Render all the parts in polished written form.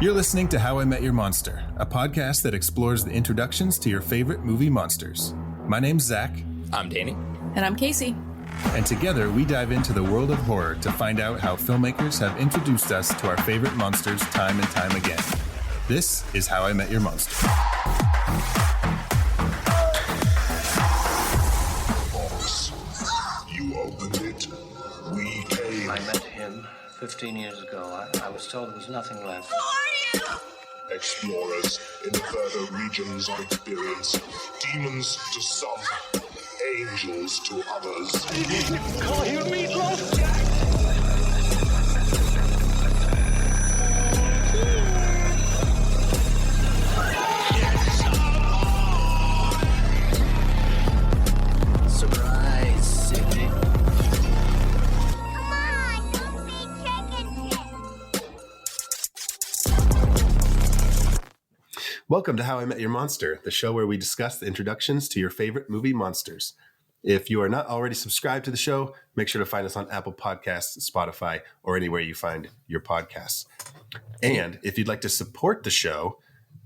You're listening to How I Met Your Monster, a podcast that explores the introductions to your favorite movie monsters. My name's Zach. I'm Danny. And I'm Casey. And together we dive into the world of horror to find out how filmmakers have introduced us to our favorite monsters time and time again. This is How I Met Your Monster. You opened it. We came. I met him 15 years ago. I was told there was nothing left. Who are you? Explorers in the further regions of experience. Demons to some, angels to others. Call you Meatloaf! Surprise, Sydney. Come on, don't be chicken shit. Welcome to How I Met Your Monster, the show where we discuss the introductions to your favorite movie monsters. If you are not already subscribed to the show, make sure to find us on Apple Podcasts, Spotify, or anywhere you find your podcasts. And if you'd like to support the show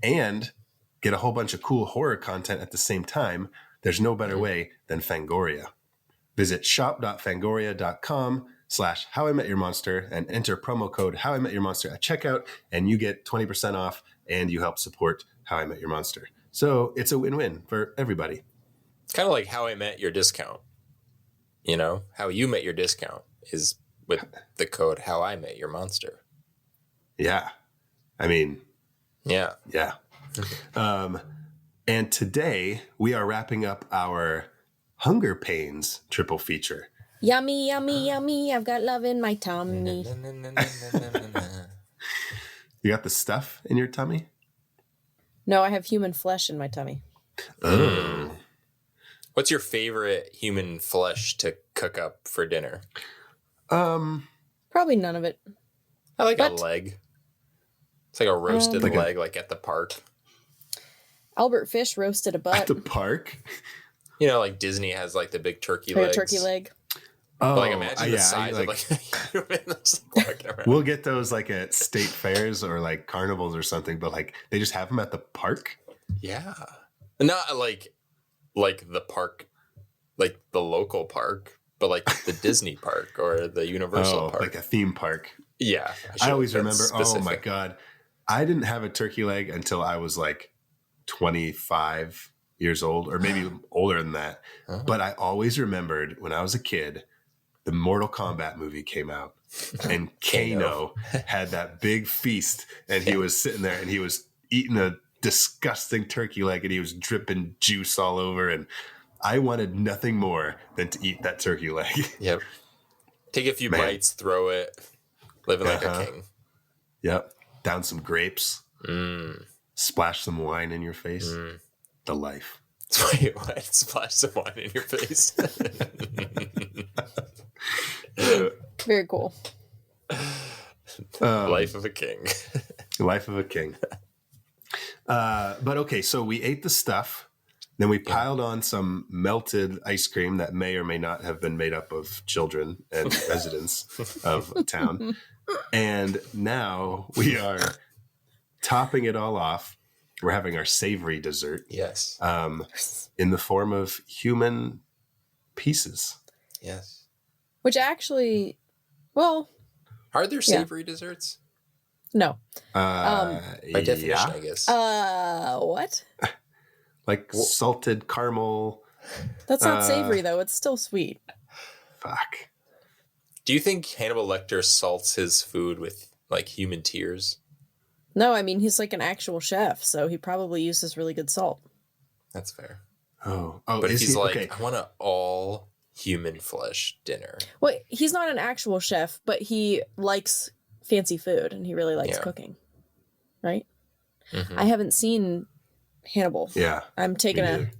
and get a whole bunch of cool horror content at the same time, there's no better way than Fangoria. Visit shop.fangoria.com/howimetyourmonster and enter promo code howimetyourmonster at checkout, and you get 20% off and you help support How I Met Your Monster. So it's a win-win for everybody. It's kind of like How I Met Your Discount. You know, How You Met Your Discount is with the code How I Met Your Monster. Yeah. I mean, Yeah. yeah. And today we are wrapping up our Hunger Pains triple feature. Yummy, yummy, yummy. I've got love in my tummy. You got the stuff in your tummy? No, I have human flesh in my tummy. What's your favorite human flesh to cook up for dinner? Probably none of it. I like a But- leg. It's like a roasted leg, like at the park. Albert Fish roasted a butt. At the park? You know, like Disney has like the big turkey Or a legs. turkey leg. Oh, But, like imagine the yeah, size like, of like a human that's walking around. we'll get those like at state fairs or like carnivals or something, but like they just have them at the park? Yeah. Not like the park, like the local park, but like the Disney park or the Universal park. Like a theme park. Yeah. I always remember, Specific. oh my God. I didn't have a turkey leg until I was like 25 years old, or maybe older than that. Oh. But I always remembered when I was a kid, the Mortal Kombat movie came out and Kano had that big feast and he was sitting there and he was eating a disgusting turkey leg and he was dripping juice all over. And I wanted nothing more than to eat that turkey leg. Yep. Take a few Man. bites, throw it, living like Uh-huh. a king. Yep. Down some grapes, splash some wine in your face. The life. Wait, what? Splash some wine in your face. Very cool. Life of a king. Life of a king. But okay, so we ate the stuff. Then we piled on some melted ice cream that may or may not have been made up of children and residents of a town. And now we are topping it all off. We're having our savory dessert Yes. in the form of human pieces. Yes. Which actually, well, Are there savory desserts? no. By definition, Yeah. I guess. What? Like salted caramel. That's not savory, though. It's still sweet. Fuck. Do you think Hannibal Lecter salts his food with like human tears? No, I mean, he's like an actual chef, so he probably uses really good salt. That's fair. Oh, But if is he's he? like, Okay. I want an all human flesh dinner. Well, he's not an actual chef, but he likes fancy food, and he really likes Yeah. cooking. Right? Mhm. I haven't seen Hannibal. Yeah. I'm taking me a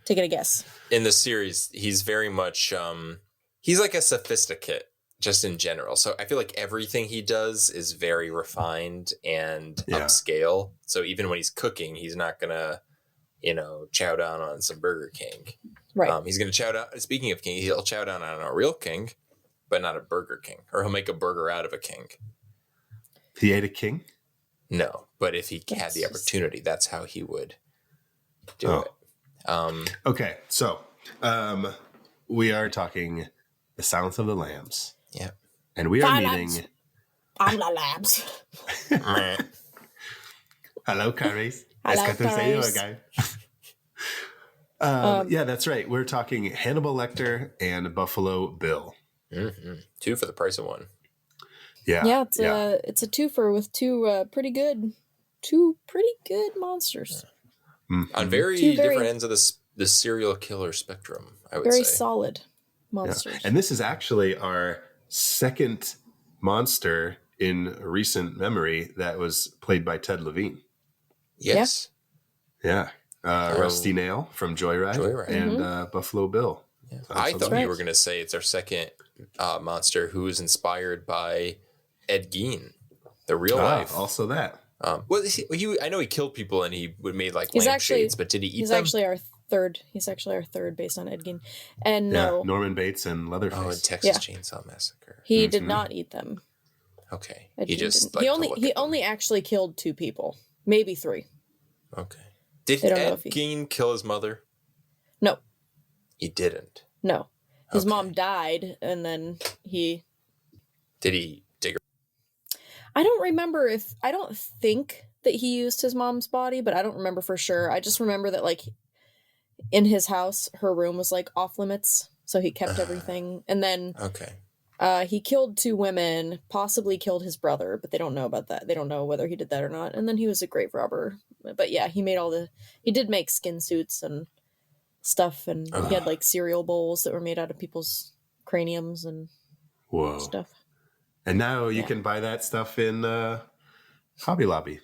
neither. guess. In the series, he's very much he's like a sophisticate just in general. So I feel like everything he does is very refined and upscale. So even when he's cooking, he's not gonna, chow down on some Burger King. Right. He's gonna chow down. Speaking of king, he'll chow down on a real king, but not a Burger King, or he'll make a burger out of a king. He ate a king? No, but if he had the opportunity, that's how he would do it. Okay, so we are talking The Silence of the Lambs. Yeah. And we are meeting... I'm the Lambs. Hello, Clarice. Hello, Es que te sé yo Clarice. again. Yeah, that's right. We're talking Hannibal Lecter and Buffalo Bill. Mm-hmm. 2 for the price of 1. Yeah. It's a twofer with two pretty good monsters. Mm-hmm. On very different ends of the serial killer spectrum, I would Very say. solid monsters. Yeah. And this is actually our second monster in recent memory that was played by Ted Levine. Yes. Yeah. Rusty Nail from Joyride. And Buffalo Bill. Yeah. I thought you were going to say it's our second monster who is inspired by Ed Gein, the real life. Also that. Well, I know he killed people and he made like lampshades, but did he eat them? He's actually our third based on Ed Gein. And no, Norman Bates and Leatherface. Oh, and Texas Chainsaw Massacre. He did not eat them. Okay. Ed He Gein just didn't. He only actually killed 2 people, maybe 3. Okay. Did Ed Gein kill his mother? No. He didn't. No. His mom died, and then he... Did he dig her? I don't remember I don't think that he used his mom's body, but I don't remember for sure. I just remember that, like, in his house, her room was, like, off limits, so he kept everything. And then... Okay. He killed 2 women, possibly killed his brother, but they don't know about that. They don't know whether he did that or not. And then he was a grave robber. But yeah, he did make skin suits and stuff, and he had like cereal bowls that were made out of people's craniums and stuff. And now you can buy that stuff in Hobby Lobby.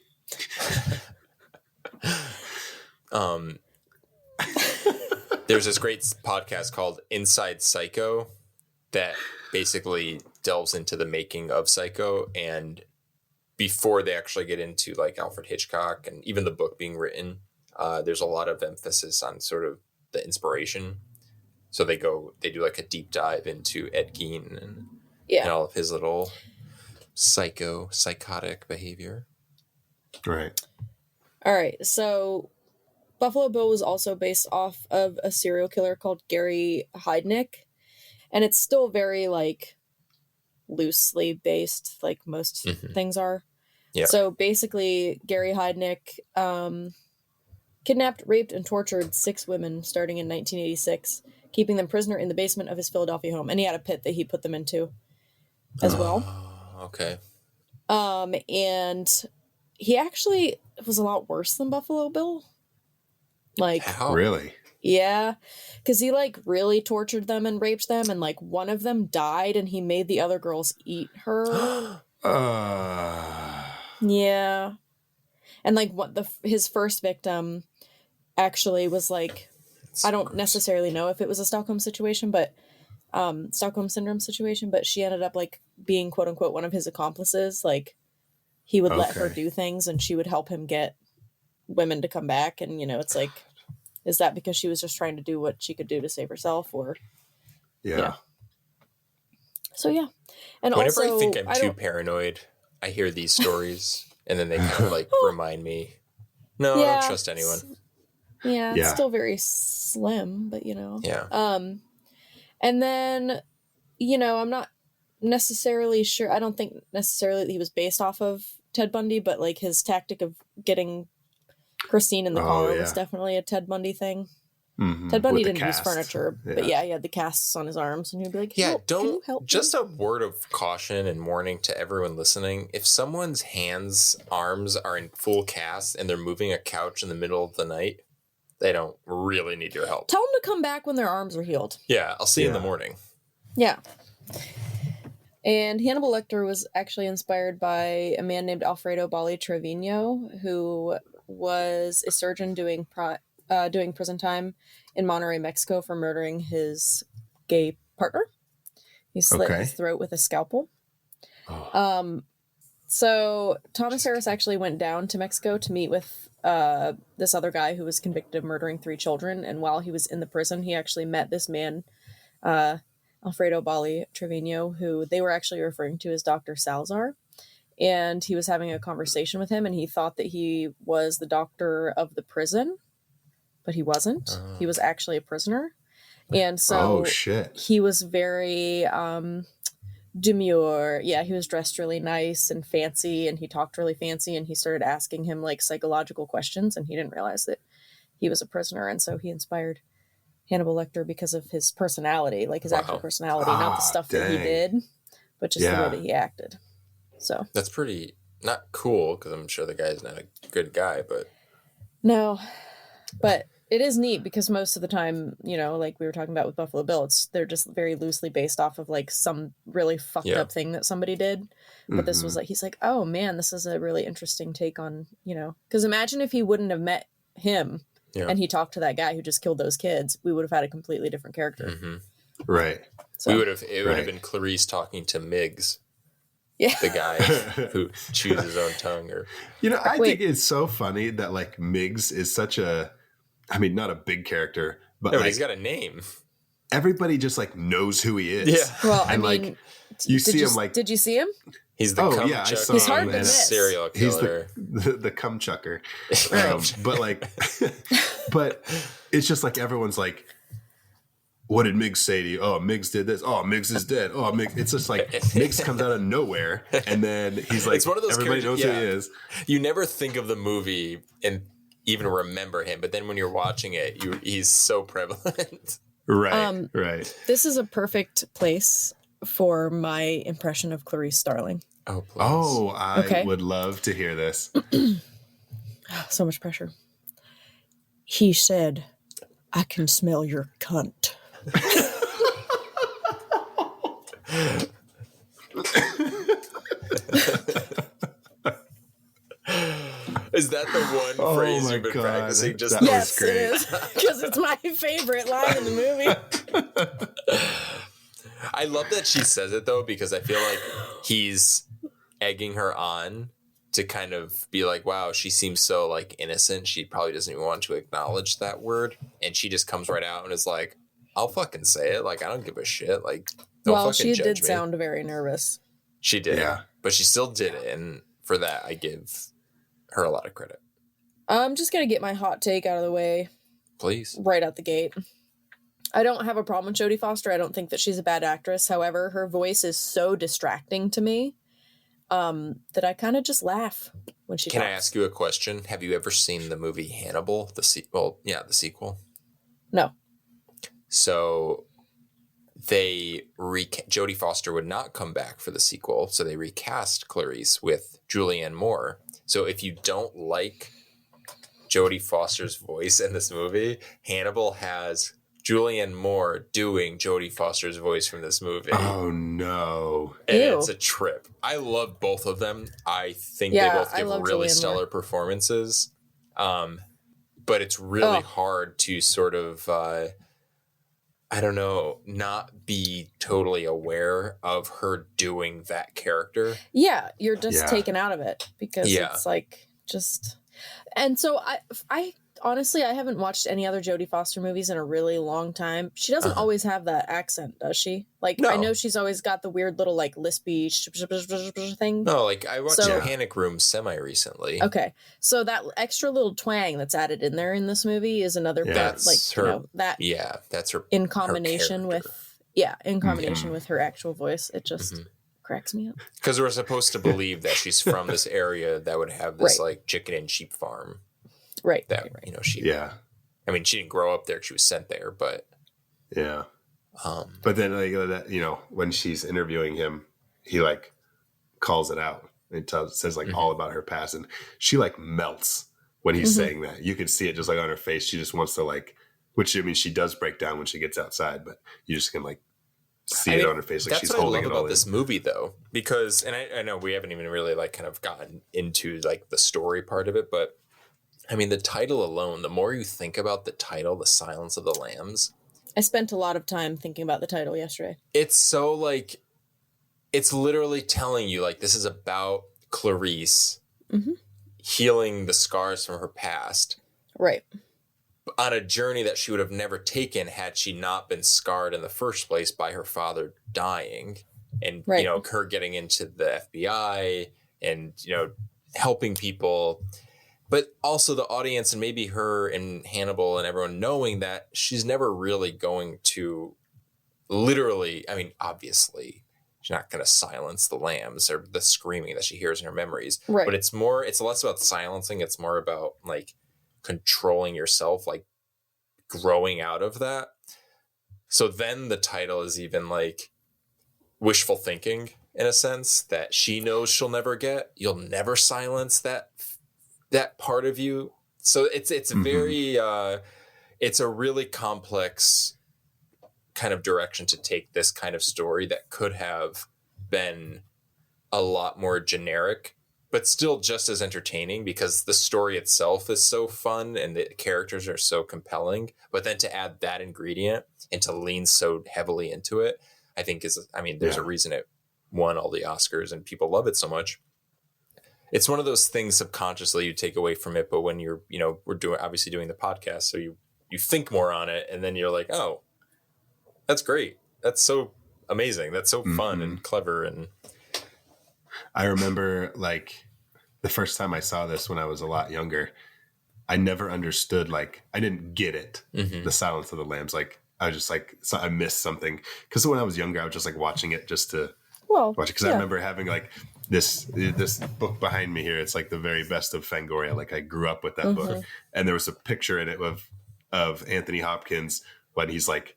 There's this great podcast called Inside Psycho that basically delves into the making of Psycho, and before they actually get into like Alfred Hitchcock and even the book being written, there's a lot of emphasis on sort of the inspiration. So they do like a deep dive into Ed Gein and all of his little psychotic behavior. Right. All right. So Buffalo Bill was also based off of a serial killer called Gary Heidnik. And it's still very, like, loosely based, like most things are. Yeah. So basically, Gary Heidnik kidnapped, raped, and tortured 6 women starting in 1986, keeping them prisoner in the basement of his Philadelphia home. And he had a pit that he put them into as well. Okay. And he actually was a lot worse than Buffalo Bill. Like, how? Really? Yeah, because he like really tortured them and raped them, and like one of them died, and he made the other girls eat her. Yeah, and like his first victim actually was like, I don't necessarily know if it was a Stockholm syndrome situation, but she ended up like being quote unquote one of his accomplices. Like he would let her do things, and she would help him get women to come back, and it's like. Is that because she was just trying to do what she could do to save herself, or? Yeah. So yeah, and whenever also, I think I'm too paranoid, I hear these stories, and then they kind of like remind me, no, I don't trust anyone. It's still very slim, but Yeah. And then, I'm not necessarily sure. I don't think necessarily that he was based off of Ted Bundy, but like his tactic of getting Christine in the car was definitely a Ted Bundy thing. Mm-hmm. Ted Bundy didn't use furniture, but he had the casts on his arms, and he'd be like, can you help just me? A word of caution and warning to everyone listening. If someone's arms are in full cast and they're moving a couch in the middle of the night, they don't really need your help. Tell them to come back when their arms are healed. Yeah, I'll see you in the morning. Yeah. And Hannibal Lecter was actually inspired by a man named Alfredo Bali Trevino, who was a surgeon doing prison time in Monterrey, Mexico, for murdering his gay partner. He slit his throat with a scalpel. So Thomas Harris actually went down to Mexico to meet with this other guy who was convicted of murdering 3 children. And while he was in the prison, he actually met this man, Alfredo Bali Trevino, who they were actually referring to as Dr. Salazar. and he was having a conversation with him, and he thought that he was the doctor of the prison, but he wasn't. He was actually a prisoner. And so he was very demure. Yeah, he was dressed really nice and fancy, and he talked really fancy, and he started asking him like psychological questions, and he didn't realize that he was a prisoner. And so he inspired Hannibal Lecter because of his personality, like his actual personality, not the stuff that he did, but just the way that he acted. So that's pretty not cool, because I'm sure the guy's not a good guy, but no, but it is neat because most of the time, you know, like we were talking about with Buffalo Bill, they're just very loosely based off of like some really fucked up thing that somebody did. But this was like, he's like, oh man, this is a really interesting take on, you know, because imagine if he wouldn't have met him and he talked to that guy who just killed those kids, we would have had a completely different character. Right. So, it would have been Clarice talking to Miggs. Yeah. The guy who chews his own tongue. Or you know, I think it's so funny that like Miggs is such a, I mean, not a big character, but like, he's got a name. Everybody just like knows who he is. Yeah. Well, I mean, like you see him like. Did you see him? He's the cum chucker. He's hard to miss. Serial killer. He's the cum chucker. But like, but it's just like everyone's like, what did Miggs say to you? Oh, Miggs did this. Oh, Miggs is dead. Oh, Miggs. It's just like Miggs comes out of nowhere, and then he's like, it's one of those everybody knows who he is. You never think of the movie and even remember him, but then when you're watching it, he's so prevalent. Right, right. This is a perfect place for my impression of Clarice Starling. Oh, please. Oh, I would love to hear this. So much pressure. He said, I can smell your cunt. Is that the one phrase you've been practicing? Just that was great. It is, because it's my favorite line in the movie. I love that she says it though, because I feel like he's egging her on to kind of be like, wow, she seems so like innocent. She probably doesn't even want to acknowledge that word. And she just comes right out and is like, I'll fucking say it. Like, I don't give a shit. Like, don't fucking she judge did me. sound very nervous. She did. Yeah. But she still did it. And for that, I give her a lot of credit. I'm just going to get my hot take out of the way. Please. Right out the gate. I don't have a problem with Jodie Foster. I don't think that she's a bad actress. However, her voice is so distracting to me that I kind of just laugh when she talks. Can I ask you a question? Have you ever seen the movie Hannibal? The sequel? No. So Jodie Foster would not come back for the sequel, so they recast Clarice with Julianne Moore. So if you don't like Jodie Foster's voice in this movie, Hannibal has Julianne Moore doing Jodie Foster's voice from this movie. Oh no. And it's a trip. I love both of them. I think they both give really stellar performances. But it's really hard to sort of I don't know, not be totally aware of her doing that character. Yeah, you're just taken out of it because it's like just... And so I honestly, I haven't watched any other Jodie Foster movies in a really long time. She doesn't always have that accent, does she? Like, no. I know she's always got the weird little, like, lispy thing. No, like, I watched Panic Room semi-recently. Okay. So that extra little twang that's added in there in this movie is another part, like, her, you know, that... Yeah, that's her... In combination with... Yeah, in combination with her actual voice, it just... cracks me up. Because we're supposed to believe that she's from this area that would have this, like, chicken and sheep farm. Right. That, you know, she... Yeah. I mean, she didn't grow up there. She was sent there, but... Yeah. But then, like, that, you know, when she's interviewing him, he, like, calls it out. It says, like, all about her past. And she, like, melts when he's saying that. You can see it just, like, on her face. She just wants to, like... Which, I mean, she does break down when she gets outside, but you just can, like, see it on her face, like she's holding it all in. That's what I love about this movie, though, because, and I know we haven't even really, like, kind of gotten into, like, the story part of it, but, I mean, the title alone, the more you think about the title, The Silence of the Lambs... I spent a lot of time thinking about the title yesterday. It's so, like, it's literally telling you, like, this is about Clarice healing the scars from her past. Right. On a journey that she would have never taken had she not been scarred in the first place by her father dying. And, you know, her getting into the FBI, and, you know, helping people, but also the audience and maybe her and Hannibal and everyone knowing that she's never really going to literally, I mean, obviously she's not going to silence the lambs or the screaming that she hears in her memories, Right. but it's less about silencing. It's more about like controlling yourself, like growing out of that. So then the title is even like wishful thinking in a sense that she knows she'll never get. You'll never silence that part of you. So it's very, it's a really complex kind of direction to take this kind of story that could have been a lot more generic, but still just as entertaining because the story itself is so fun and the characters are so compelling. But then to add that ingredient and to lean so heavily into it, I think there's a reason it won all the Oscars and people love it so much. It's one of those things subconsciously you take away from it, but when you're, you know, we're obviously doing the podcast, so you think more on it, and then you're like, oh, that's great. That's so amazing. That's so fun and clever. And I remember like the first time I saw this when I was a lot younger, I never understood, like, I didn't get it. The Silence of the Lambs. Like, I was just like, so I missed something. Because when I was younger, I was just like watching it just to watch it. Because I remember having like this book behind me here. It's like the very best of Fangoria. Like I grew up with that book. And there was a picture in it of Anthony Hopkins when he's like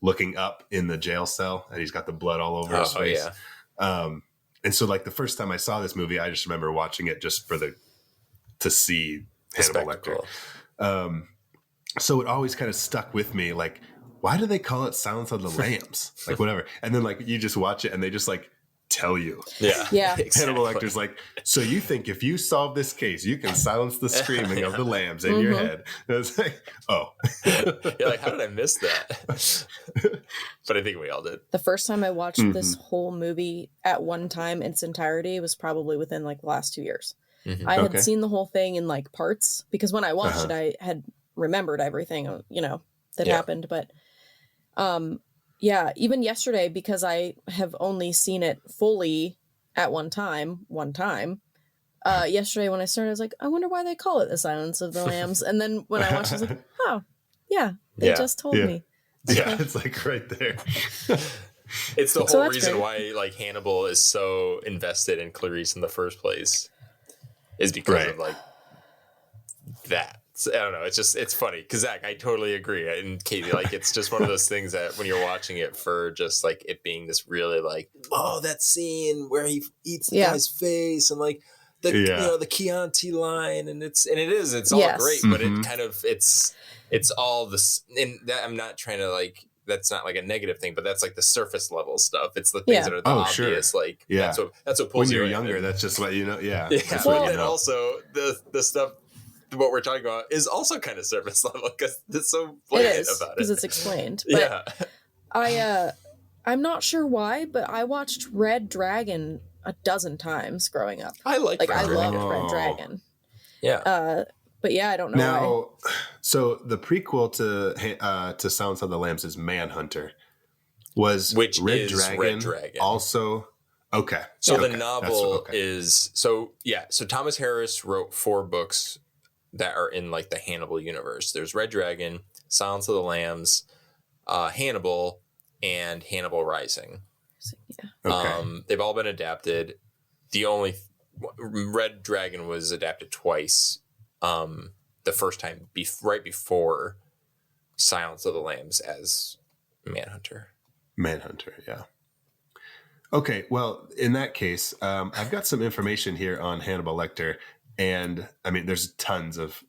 looking up in the jail cell and he's got the blood all over his face. Yeah. And so like the first time I saw this movie, I just remember watching it just to see Hannibal Lecter. So it always kind of stuck with me. Like, why do they call it Silence of the Lambs? Like whatever. And then like you just watch it and they just like tell you. Yeah. Exactly. Hannibal Lecter's like, so you think if you solve this case, you can silence the screaming of the lambs in your head. And it's like, oh. You're like, how did I miss that? But I think we all did. The first time I watched this whole movie at one time in its entirety was probably within like the last 2 years. I had seen the whole thing in like parts because when I watched it, I had remembered everything, you know, that happened. But even yesterday, because I have only seen it fully at one time, yesterday when I started, I was like, I wonder why they call it The Silence of the Lambs. And then when I watched it, I was like, oh, yeah, they just told me. Yeah, it's like right there. It's the whole reason why like Hannibal is so invested in Clarice in the first place is because of like that. I don't know. It's funny because Zach, I totally agree. And Katie, like, it's just one of those things that when you're watching it for just like it being this really like, oh, that scene where he eats the guy's face and like the you know, the Chianti line and it's all great, but it kind of it's all this. And that, I'm not trying to like, that's not like a negative thing, but that's like the surface level stuff. It's the things that are the obvious. Like that's what pulls when you're you younger. in. That's just what you know. Yeah. That's what you know. Also the stuff. What we're talking about is also kind of surface level because it's so blatant about it because it's explained. But I'm not sure why, but I watched Red Dragon a dozen times growing up. I loved Red Dragon. Yeah. But yeah, I don't know why. So the prequel to Silence of the Lambs is Manhunter. Which Red Dragon also? Okay. So the novel is so Thomas Harris wrote 4 books that are in like the Hannibal universe. There's Red Dragon, Silence of the Lambs, Hannibal, and Hannibal Rising. They've all been adapted. The only Red Dragon was adapted twice. The first time right before Silence of the Lambs as Manhunter. Yeah. Okay, well, in that case, I've got some information here on Hannibal Lecter. And I mean, there's tons of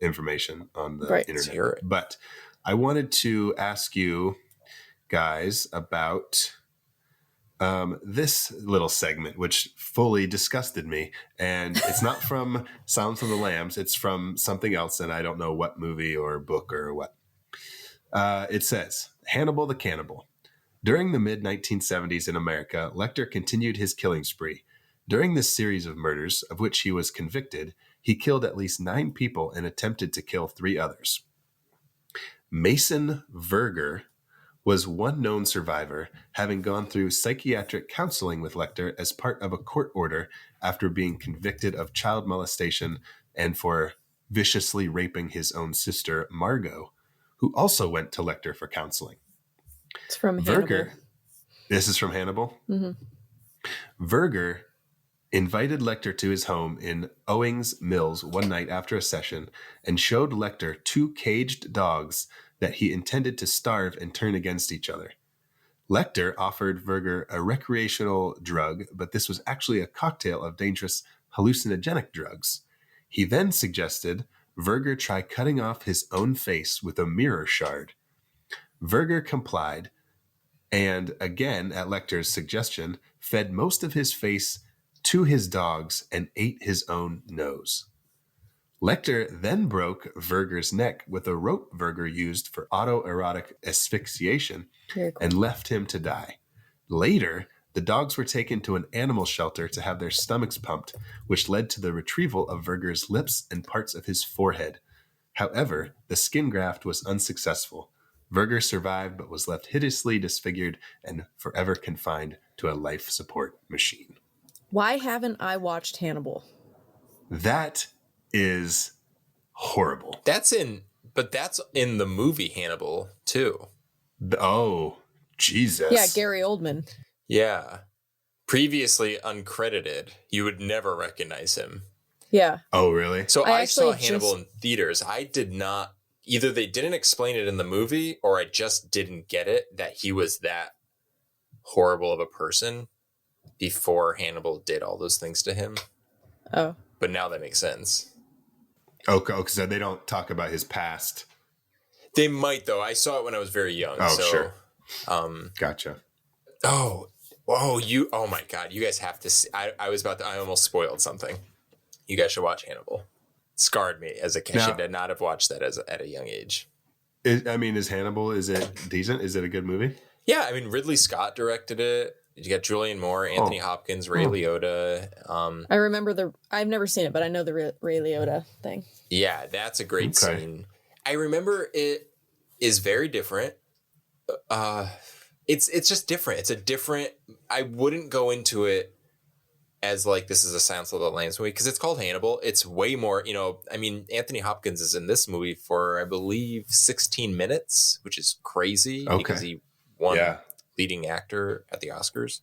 information on the internet, but I wanted to ask you guys about this little segment, which fully disgusted me. And it's not from Silence of the Lambs. It's from something else. And I don't know what movie or book or what. It says, Hannibal the Cannibal. During the mid-1970s in America, Lecter continued his killing spree. During this series of murders, of which he was convicted, he killed at least 9 people and attempted to kill 3 others. Mason Verger was one known survivor, having gone through psychiatric counseling with Lecter as part of a court order after being convicted of child molestation and for viciously raping his own sister, Margot, who also went to Lecter for counseling. It's from Verger, Hannibal. this is from Hannibal. Mm-hmm. Verger invited Lecter to his home in Owings Mills one night after a session and showed Lecter 2 caged dogs that he intended to starve and turn against each other. Lecter offered Verger a recreational drug, but this was actually a cocktail of dangerous hallucinogenic drugs. He then suggested Verger try cutting off his own face with a mirror shard. Verger complied, and again, at Lecter's suggestion, fed most of his face to his dogs and ate his own nose. Lecter then broke Verger's neck with a rope Verger used for autoerotic asphyxiation and left him to die. Later, the dogs were taken to an animal shelter to have their stomachs pumped, which led to the retrieval of Verger's lips and parts of his forehead. However, the skin graft was unsuccessful. Verger survived but was left hideously disfigured and forever confined to a life support machine. Why haven't I watched Hannibal? That is horrible. That's in the movie Hannibal too. Oh, Jesus. Yeah, Gary Oldman. Yeah. Previously uncredited. You would never recognize him. Yeah. Oh, really? So I saw actually Hannibal in theaters. I did not, either they didn't explain it in the movie or I just didn't get it that he was that horrible of a person before Hannibal did all those things to him. Oh. But now that makes sense. Okay, so they don't talk about his past. They might, though. I saw it when I was very young. Oh, so, sure. Oh Gotcha. my God. You guys have to see. I almost spoiled something. You guys should watch Hannibal. It scarred me as a kid. I should not have watched that at a young age. Is Hannibal, is it decent? Is it a good movie? Yeah, I mean, Ridley Scott directed it. You got Julianne Moore, Anthony Hopkins, Ray Liotta. I remember I've never seen it, but I know the Ray Liotta thing. Yeah, that's a great scene. I remember it is very different. It's just different. It's a different. I wouldn't go into it as like this is a Silence of the Lambs movie because it's called Hannibal. It's way more. I mean, Anthony Hopkins is in this movie for I believe 16 minutes, which is crazy because he won leading actor at the Oscars.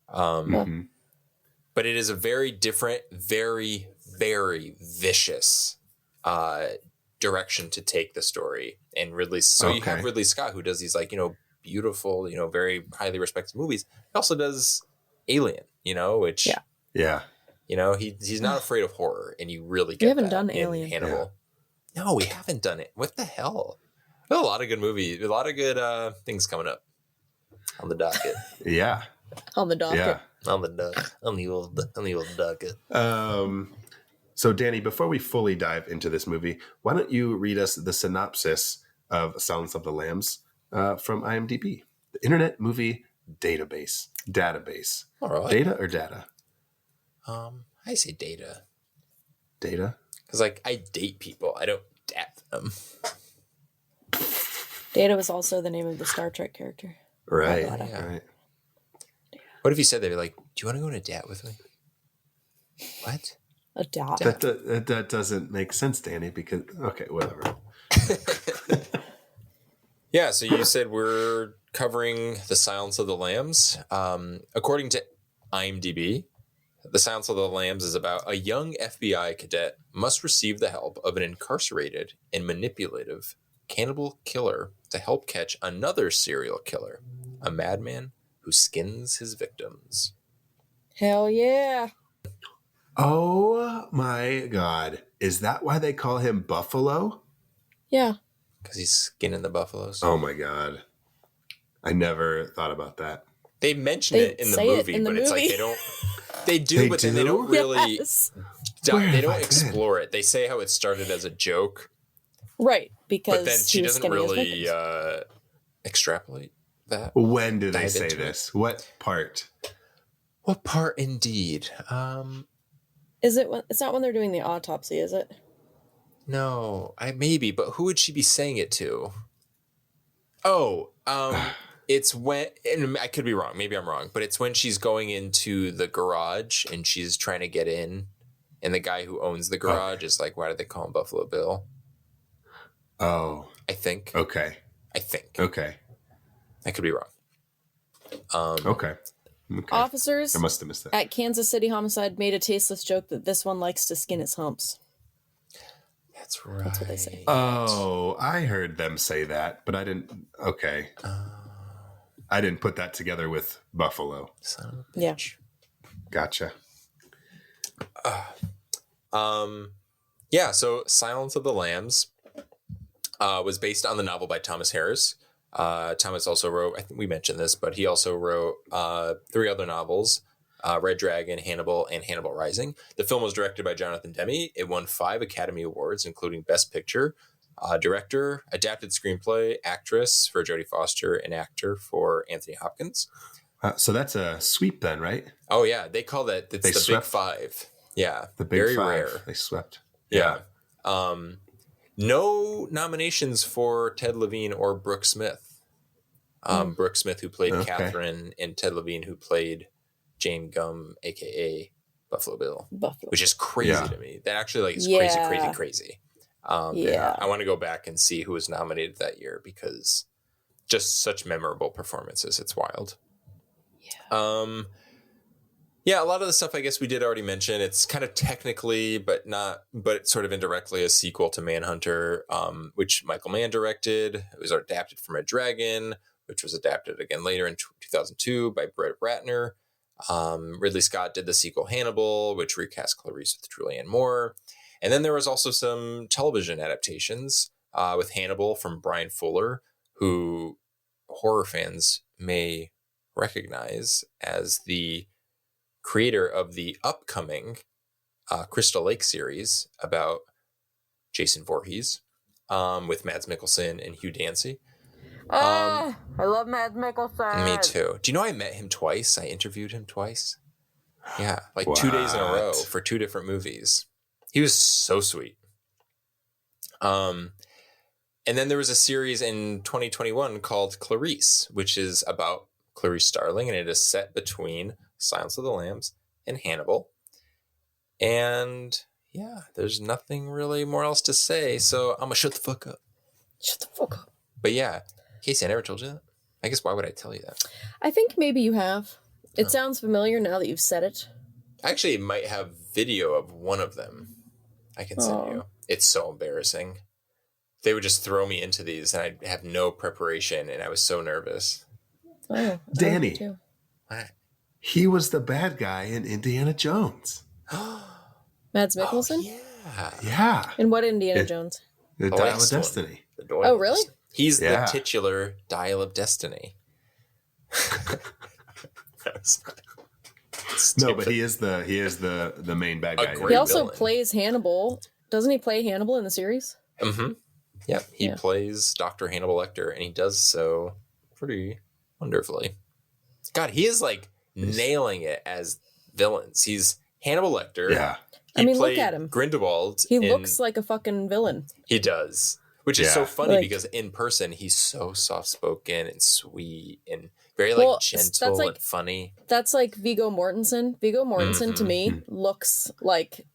But it is a very different, very, very vicious direction to take the story. And you have Ridley Scott who does these like, beautiful, very highly respected movies. He also does Alien, which, he's not afraid of horror. And you really get we haven't that done in Alien. Hannibal. Yeah. No, we haven't done it. What the hell? Well, a lot of good movies, a lot of good things coming up on the docket. Yeah. On the docket. Yeah. On the old docket. So Danny, before we fully dive into this movie, why don't you read us the synopsis of Silence of the Lambs from IMDb, the Internet Movie Database. All right. Data or data? I say data. Data? Because I date people. I don't dat them. Data was also the name of the Star Trek character. Right. Yeah. Right. What if you said they were like, do you want to go on a date with me? What? A dot. That doesn't make sense, Danny, because, okay, whatever. Yeah, so you said we're covering The Silence of the Lambs. According to IMDb, The Silence of the Lambs is about a young FBI cadet must receive the help of an incarcerated and manipulative cannibal killer to help catch another serial killer, a madman who skins his victims. Hell yeah. Oh my God. Is that why they call him Buffalo? Yeah. Because he's skinning the buffaloes. Oh my God. I never thought about that. They mention it in the movie, it's like they don't. They do, but then they don't really. Yes. They don't explore it. They say how it started as a joke. Right, because but then she doesn't really his extrapolate that. When do they Dive say into this? What part? What part, indeed? Is it? It's not when they're doing the autopsy, is it? No, maybe, but who would she be saying it to? Oh, it's when, and I could be wrong. Maybe I'm wrong, but it's when she's going into the garage and she's trying to get in, and the guy who owns the garage is like, "Why do they call him Buffalo Bill?" Oh, I think. okay. Okay. I could be wrong. Okay. Officers I must have missed that. at Kansas City Homicide made a tasteless joke that this one likes to skin its humps. That's right. That's what they say. Oh, I heard them say that, but I didn't. Okay. I didn't put that together with Buffalo. Son of a bitch. Yeah. Gotcha. Yeah, so Silence of the Lambs was based on the novel by Thomas Harris. Thomas also wrote, I think we mentioned this, but he also wrote 3 other novels, Red Dragon, Hannibal, and Hannibal Rising. The film was directed by Jonathan Demme. It won 5 Academy Awards, including Best Picture, director, adapted screenplay, actress for Jodie Foster, and actor for Anthony Hopkins. So that's a sweep then, right? Oh, yeah. They call that, it's the Big Five. Yeah. The Big Very Five. rare. They swept. Yeah. No nominations for Ted Levine or Brooke Smith. Brooke Smith, who played Catherine, and Ted Levine, who played Jane Gum, a.k.a. Buffalo Bill. Which is crazy to me. That actually is crazy. I want to go back and see who was nominated that year because just such memorable performances. It's wild. Yeah. A lot of the stuff I guess we did already mention. It's kind of technically, but sort of indirectly a sequel to Manhunter, which Michael Mann directed. It was adapted from Red Dragon, which was adapted again later in 2002 by Brett Ratner. Ridley Scott did the sequel Hannibal, which recast Clarice with Julianne Moore. And then there was also some television adaptations with Hannibal from Brian Fuller, who horror fans may recognize as the creator of the upcoming Crystal Lake series about Jason Voorhees with Mads Mikkelsen and Hugh Dancy. I love Mads Mikkelsen. Me too. Do you know I met him twice? I interviewed him twice. Yeah, 2 days in a row for 2 different movies. He was so sweet. And then there was a series in 2021 called Clarice, which is about Clarice Starling, and it is set between Silence of the Lambs and Hannibal. And yeah, there's nothing really more else to say, so I'm gonna shut the fuck up. Shut the fuck up. But yeah, Casey, I never told you that. I guess why would I tell you that? I think maybe you have. It sounds familiar now that you've said it. I actually might have video of one of them I can send you. It's so embarrassing. They would just throw me into these and I'd have no preparation and I was so nervous. Oh, Danny. What? He was the bad guy in Indiana Jones. Mads Mikkelsen? Yeah. In what Indiana Jones? The Dial of Destiny. Oh, really? He's the titular Dial of Destiny. No, but he is the main bad guy. He also plays Hannibal. Doesn't he play Hannibal in the series? Mm-hmm. Yeah, he plays Dr. Hannibal Lecter, and he does so pretty wonderfully. God, he is nailing it as villains. He's Hannibal Lecter. Yeah. Look at him. Grindelwald. He looks like a fucking villain. He does. Which is so funny because in person, he's so soft-spoken and sweet and very gentle and funny. That's like Viggo Mortensen. Viggo Mortensen, to me, looks like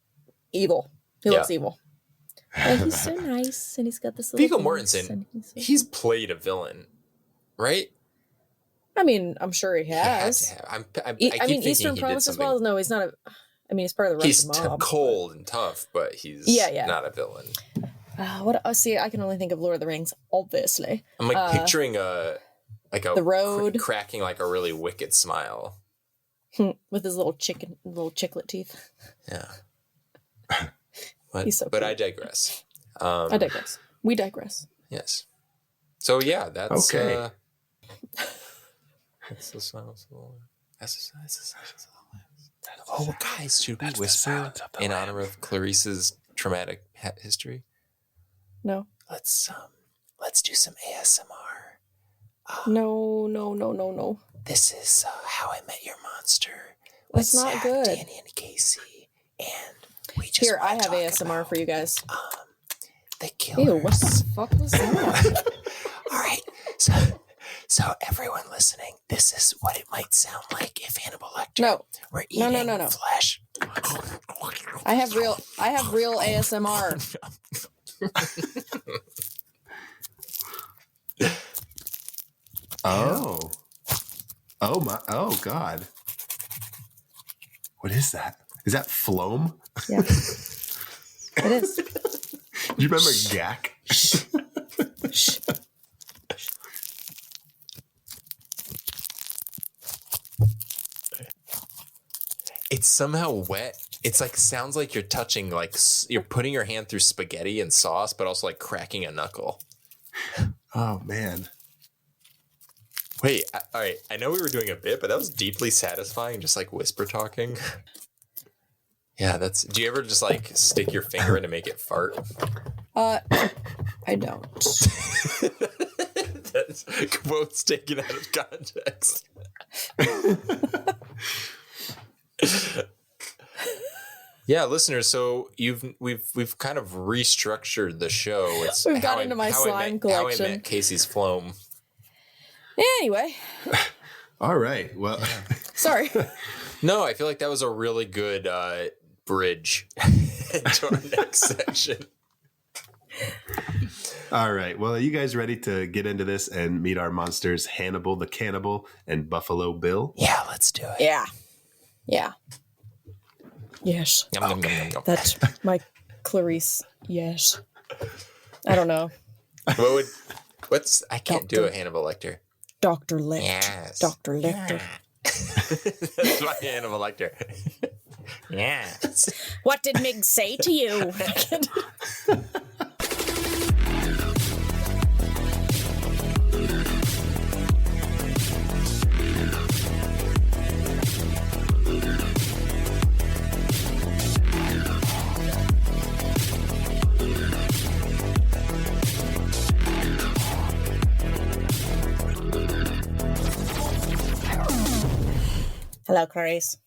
evil. He looks evil. But he's so nice, and he's got this little Viggo Mortensen, he's played a villain, right? I mean, I'm sure he has. Eastern Promise as well? No, he's not a... I mean, he's part of the Russian mob. He's cold and tough, but he's not a villain. See, I can only think of Lord of the Rings, obviously. I'm picturing the road cracking a really wicked smile with his little chiclet teeth. Yeah, he's so but cute. I digress. I digress. We digress. Yes. So yeah, that's okay. That's the silence of the Lambs. That's the silence of the Lambs. Oh, guys, should we whisper in honor of Clarice's traumatic history? No. Let's do some ASMR. No. This is How I Met Your Monster. That's not Zach, good. Danny, and Casey, and we just here. I have ASMR for you guys. The killers. Ew! What the fuck was that? All right. So everyone listening, this is what it might sound like if Hannibal Lecter were eating flesh. I have real ASMR. Oh God. What is that? Is that phloem? Yeah. It is. Do you remember Gak? It's somehow wet. It's like, sounds like you're touching, like you're putting your hand through spaghetti and sauce, but also like cracking a knuckle. Oh man. Wait, all right. I know we were doing a bit, but that was deeply satisfying. Just like whisper talking. Yeah, do you ever just like stick your finger in to make it fart? I don't. That's quotes taken out of context. Yeah, listeners. So we've kind of restructured the show. We've got into my slime collection. How I met Casey's phloem. Anyway. All right. Well, sorry. No, I feel like that was a really good bridge into our next section. All right. Well, are you guys ready to get into this and meet our monsters, Hannibal the Cannibal and Buffalo Bill? Yeah, let's do it. Yeah. Yes. Okay. That's my Clarice. Yes. I don't know. I can't do a Hannibal Lecter. Dr. Lecter. Yes. Dr. Lecter. That's my Hannibal Lecter. Yes. What did Mig say to you? Hello, Clarice.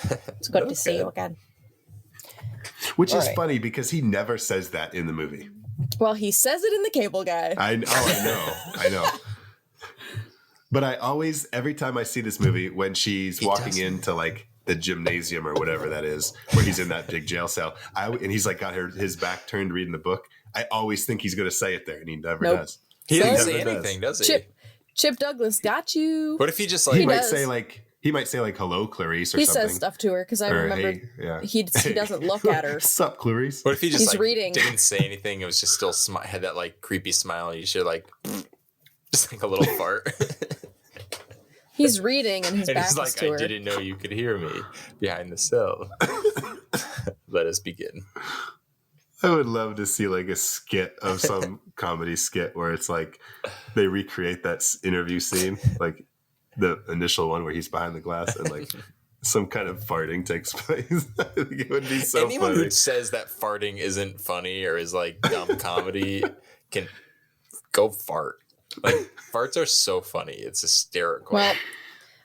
It's good to see you again. Which is funny because he never says that in the movie. Well, he says it in The Cable Guy. I know. But I always, every time I see this movie, when she's walking into like the gymnasium or whatever that is, where he's in that big jail cell, and he's like got his back turned reading the book, I always think he's going to say it there, and he never does. He doesn't say anything, does he? Chip Douglas got you. What if he just like he might say like hello, Clarice, or he something. He says stuff to her because I remember he doesn't look at her. Sup, Clarice? What if he just he's reading. Didn't say anything? It was just still had that like creepy smile. And you should like just like a little fart. He's reading and his and back he's like, is to her. I didn't know you could hear me behind the cell. Let us begin. I would love to see like a skit of some comedy skit where it's like they recreate that interview scene, like the initial one where he's behind the glass and like some kind of farting takes place. I think it would be so Anyone funny. who says that farting isn't funny or is like dumb comedy can go fart. Like farts are so funny. It's hysterical. Well,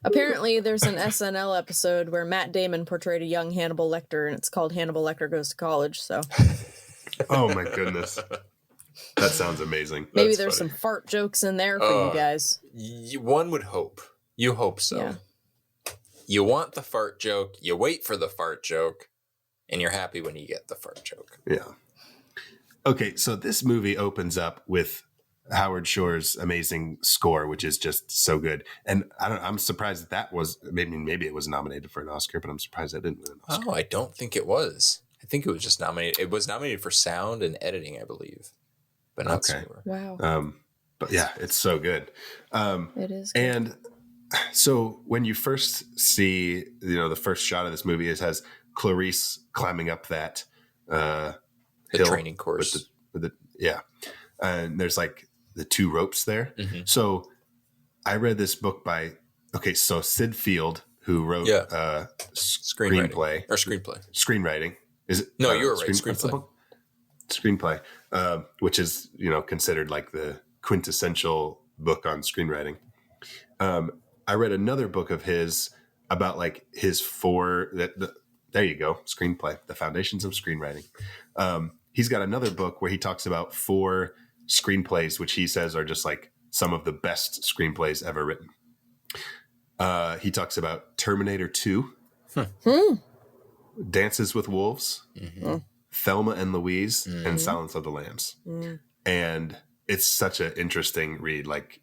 apparently there's an SNL episode where Matt Damon portrayed a young Hannibal Lecter, and it's called Hannibal Lecter Goes to College. So, Oh my goodness, that sounds amazing. Maybe That's there's funny. some fart jokes in there for you guys. One would hope. You hope so. Yeah. You want the fart joke. You wait for the fart joke, and you're happy when you get the fart joke. Yeah. Okay, so this movie opens up with Howard Shore's amazing score, which is just so good. And I'm surprised that was maybe it was nominated for an Oscar, but I'm surprised that didn't win an Oscar. Oh, I don't think it was. I think it was just nominated. It was nominated for sound and editing, I believe, but not score. Wow. But yeah, it's so good. It is good. And so when you first see, the first shot of this movie, it has Clarice climbing up that The hill training course. And there's like the two ropes there. Mm-hmm. So I read this book by Sid Field, who wrote screenwriting. Is it? No, you were right. What's the book? Screenplay, which is considered like the quintessential book on screenwriting. I read another book of his about like his there you go, screenplay, the foundations of screenwriting. He's got another book where he talks about 4 screenplays, which he says are just like some of the best screenplays ever written. He talks about Terminator 2, Dances with Wolves, Thelma and Louise, and Silence of the Lambs. And it's such an interesting read. Like,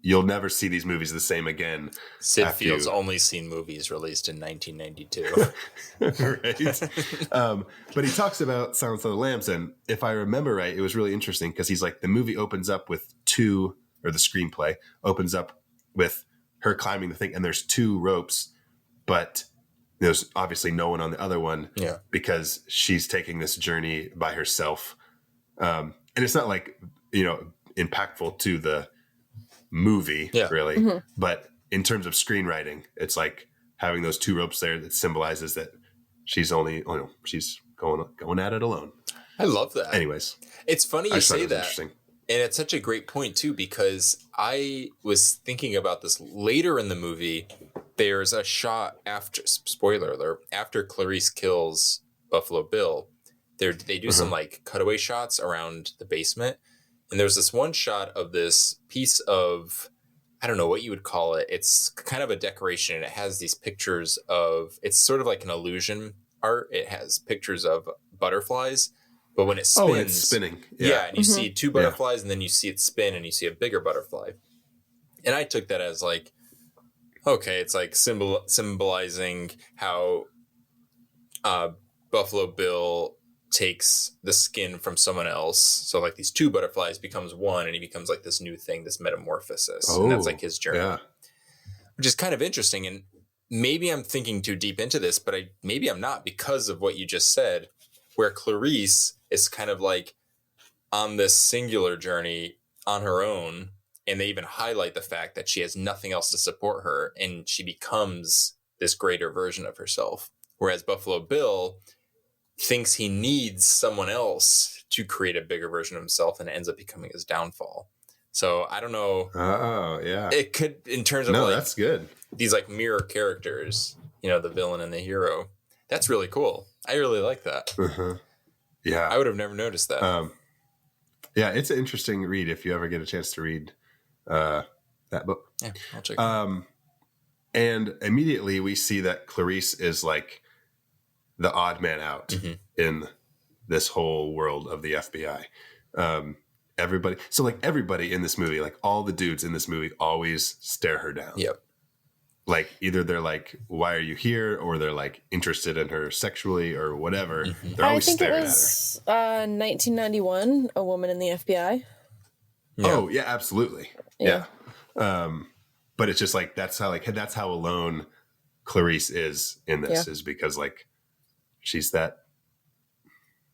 you'll never see these movies the same again. Sid Field's only seen movies released in 1992. Right. But he talks about Silence of the Lambs, and if I remember right, it was really interesting because he's like, the movie opens up with the screenplay opens up with her climbing the thing, and there's 2 ropes, but there's obviously no one on the other one because she's taking this journey by herself. And it's not like, impactful to the movie, really. But in terms of screenwriting, it's like having those 2 ropes there that symbolizes that she's she's going at it alone. I love that. Anyways, it's funny you say that. And it's such a great point too, because I was thinking about this later in the movie. There's a shot after, spoiler alert, after Clarice kills Buffalo Bill, they do some like cutaway shots around the basement. And there's this one shot of this piece of, I don't know what you would call it. It's kind of a decoration, and it has these pictures of, it's sort of like an illusion art. It has pictures of butterflies, but when it spins, it's spinning. Yeah. And you see 2 butterflies, and then you see it spin, and you see a bigger butterfly. And I took that as like, okay, it's like symbolizing how Buffalo Bill takes the skin from someone else. So like these 2 butterflies becomes one, and he becomes like this new thing, this metamorphosis. And that's like his journey, which is kind of interesting. And maybe I'm thinking too deep into this, but maybe I'm not, because of what you just said, where Clarice is kind of like on this singular journey on her own. And they even highlight the fact that she has nothing else to support her, and she becomes this greater version of herself. Whereas Buffalo Bill thinks he needs someone else to create a bigger version of himself, and it ends up becoming his downfall. So I don't know. Oh, yeah. It could, in terms of that's good. These like mirror characters, the villain and the hero. That's really cool. I really like that. Yeah. I would have never noticed that. Yeah, it's an interesting read if you ever get a chance to read that book. Yeah, I'll check it out. And immediately we see that Clarice is like the odd man out in this whole world of the FBI. Everybody in this movie, like all the dudes in this movie, always stare her down. Yep. Like either they're like, why are you here? Or they're like interested in her sexually or whatever. They're always staring at her. I think it was 1991, A Woman in the FBI. Yeah. Oh yeah, absolutely. Yeah. But it's just like, that's how alone Clarice is in this, is because like, she's that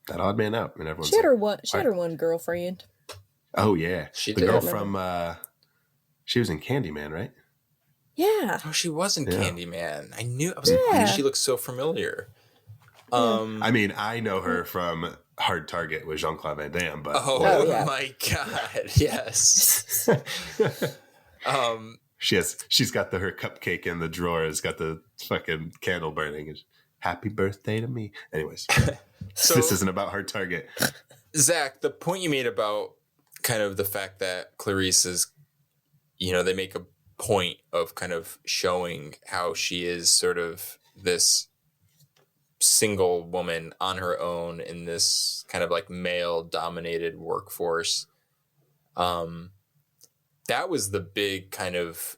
odd man out, and everyone's she had her one girlfriend. Oh yeah, she the did. girl from she was in Candyman, right? Yeah. Oh, she was in Candyman. I knew. I was like, she looks so familiar. I mean, I know her from Hard Target with Jean-Claude Van Damme, but my God, yes. She's got her cupcake in the drawer. It's got the fucking candle burning. Happy birthday to me. Anyways, so this isn't about Hard Target. Zach, the point you made about kind of the fact that Clarice is, they make a point of kind of showing how she is sort of this single woman on her own in this kind of like male dominated workforce. That was the big kind of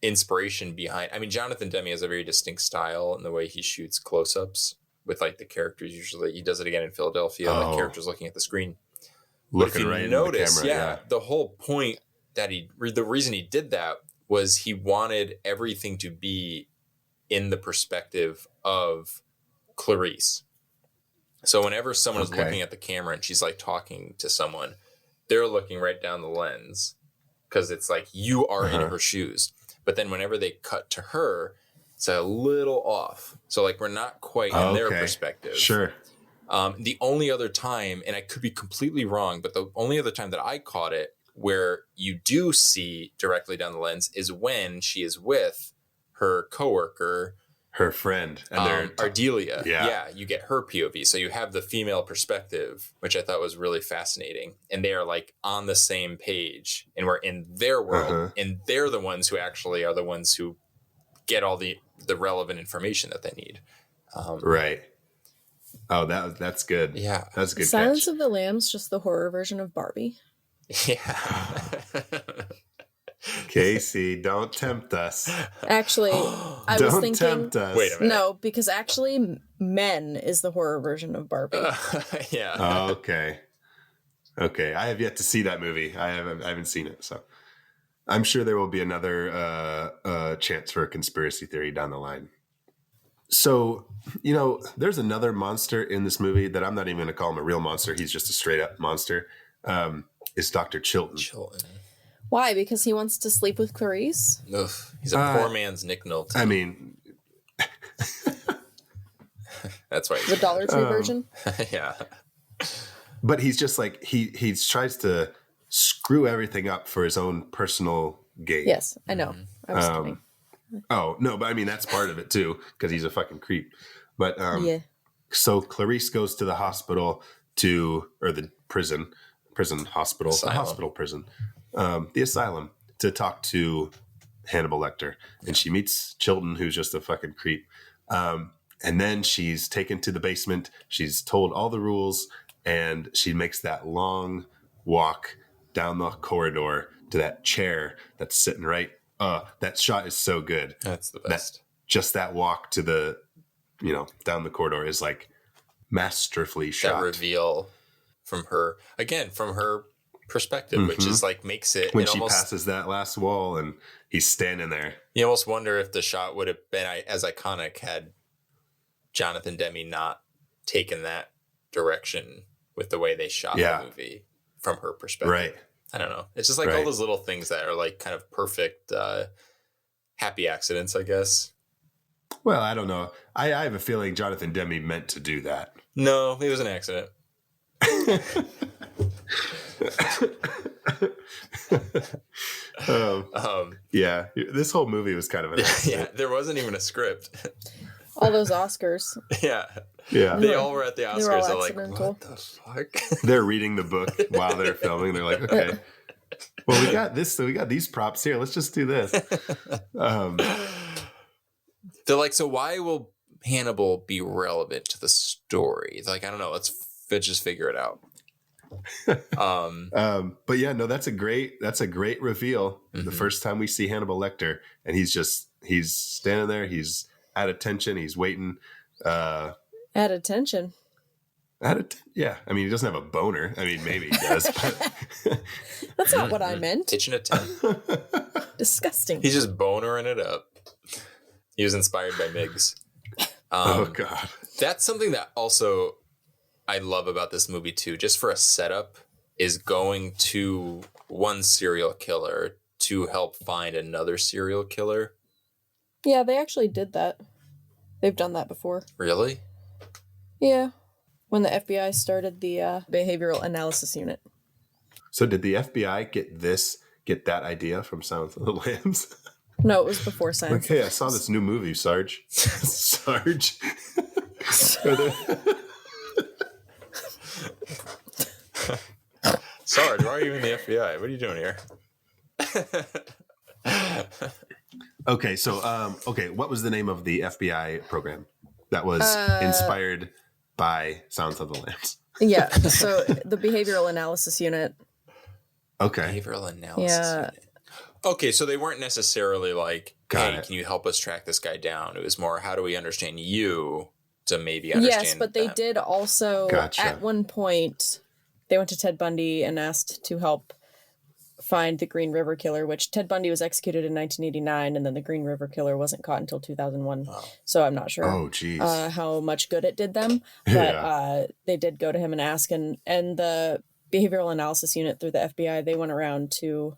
inspiration behind, Jonathan Demme has a very distinct style in the way he shoots close-ups with like the characters. Usually he does it again in Philadelphia, the characters looking at the screen. Looking right into the camera. The whole point that the reason he did that was he wanted everything to be in the perspective of Clarice. So whenever someone is looking at the camera and she's like talking to someone, they're looking right down the lens because it's like you are in her shoes. But then whenever they cut to her, it's a little off. So like we're not quite in their perspective. Sure. The only other time, and I could be completely wrong, but the only other time that I caught it where you do see directly down the lens is when she is with her coworker her friend and their Ardelia. Yeah, you get her POV. So you have the female perspective, which I thought was really fascinating. And they are like on the same page, and we're in their world, and they're the ones who actually are the ones who get all the relevant information that they need. Right. Oh, that's good. Yeah. That's a good Silence catch. of the Lambs, just the horror version of Barbie. Yeah. Casey, don't tempt us. Actually, I was thinking. Tempt us. Wait a minute. No, because actually, Men is the horror version of Barbie. Yeah. Oh, okay. I have yet to see that movie. I haven't seen it, so I'm sure there will be another chance for a conspiracy theory down the line. So, there's another monster in this movie that I'm not even going to call him a real monster. He's just a straight up monster. It's Dr. Chilton. Why? Because he wants to sleep with Clarice? Ugh, he's a poor man's Nick Nolte. I mean, that's why The Dollar Tree version? yeah. but he's just like he tries to screw everything up for his own personal gain. Yes, I know. I was kidding. Oh no, but I mean that's part of it too because he's a fucking creep. But Yeah. So Clarice goes to the hospital or the prison hospital, Asylum. the hospital prison, the asylum to talk to Hannibal Lecter, and she meets Chilton, who's just a fucking creep. And then she's taken to the basement. She's told all the rules, and she makes that long walk down the corridor to that chair that's sitting right. That shot is so good. That's the best. Just that walk to the, down the corridor is like masterfully shot. That reveal from her perspective, which is like makes it when she passes that last wall and he's standing there. You almost wonder if the shot would have been as iconic had Jonathan Demme not taken that direction with the way they shot the movie from her perspective. Right. I don't know. It's just like all those little things that are like kind of perfect happy accidents, I guess. Well, I don't know. I have a feeling Jonathan Demme meant to do that. No, it was an accident. Yeah, this whole movie was kind of an accident. Yeah, there wasn't even a script. All those Oscars. Yeah. They all were at the They were all Oscars. They're like, accidental. what the fuck? They're reading the book while they're filming. They're like, okay, well, we got this. So we got these props here. Let's just do this. They're like, so why will Hannibal be relevant to the story? Like, I don't know. Let's just figure it out. But yeah, no, that's a great reveal. The first time we see Hannibal Lecter, and he's standing there. He's at attention. He's waiting. At attention. Yeah. I mean, he doesn't have a boner. I mean, maybe he does. But That's not what I meant. Pitching a 10. Disgusting. He's just bonering it up. He was inspired by Miggs. Oh God. That's something that also I love about this movie too, just for a setup, is going to one serial killer to help find another serial killer. Yeah, they actually did that. They've done that before. Really? Yeah. When the FBI started the behavioral analysis unit. So did the FBI get that idea from Silence of the Lambs? No, it was before Science. Okay, I saw this new movie, Sarge. Sarge. Sarge, why are you in the FBI? What are you doing here? Okay, so what was the name of the FBI program that was inspired by Silence of the Lambs? Yeah, so the behavioral analysis unit. Okay. Behavioral analysis unit. Okay, so they weren't necessarily like, hey, can you help us track this guy down? It was more, how do we understand you to maybe understand Yes, but they did also, at one point, they went to Ted Bundy and asked to help find the Green River Killer, which Ted Bundy was executed in 1989, and then the Green River Killer wasn't caught until 2001. Oh. So I'm not sure how much good it did them, but they did go to him and ask, and the behavioral analysis unit through the FBI, they went around to,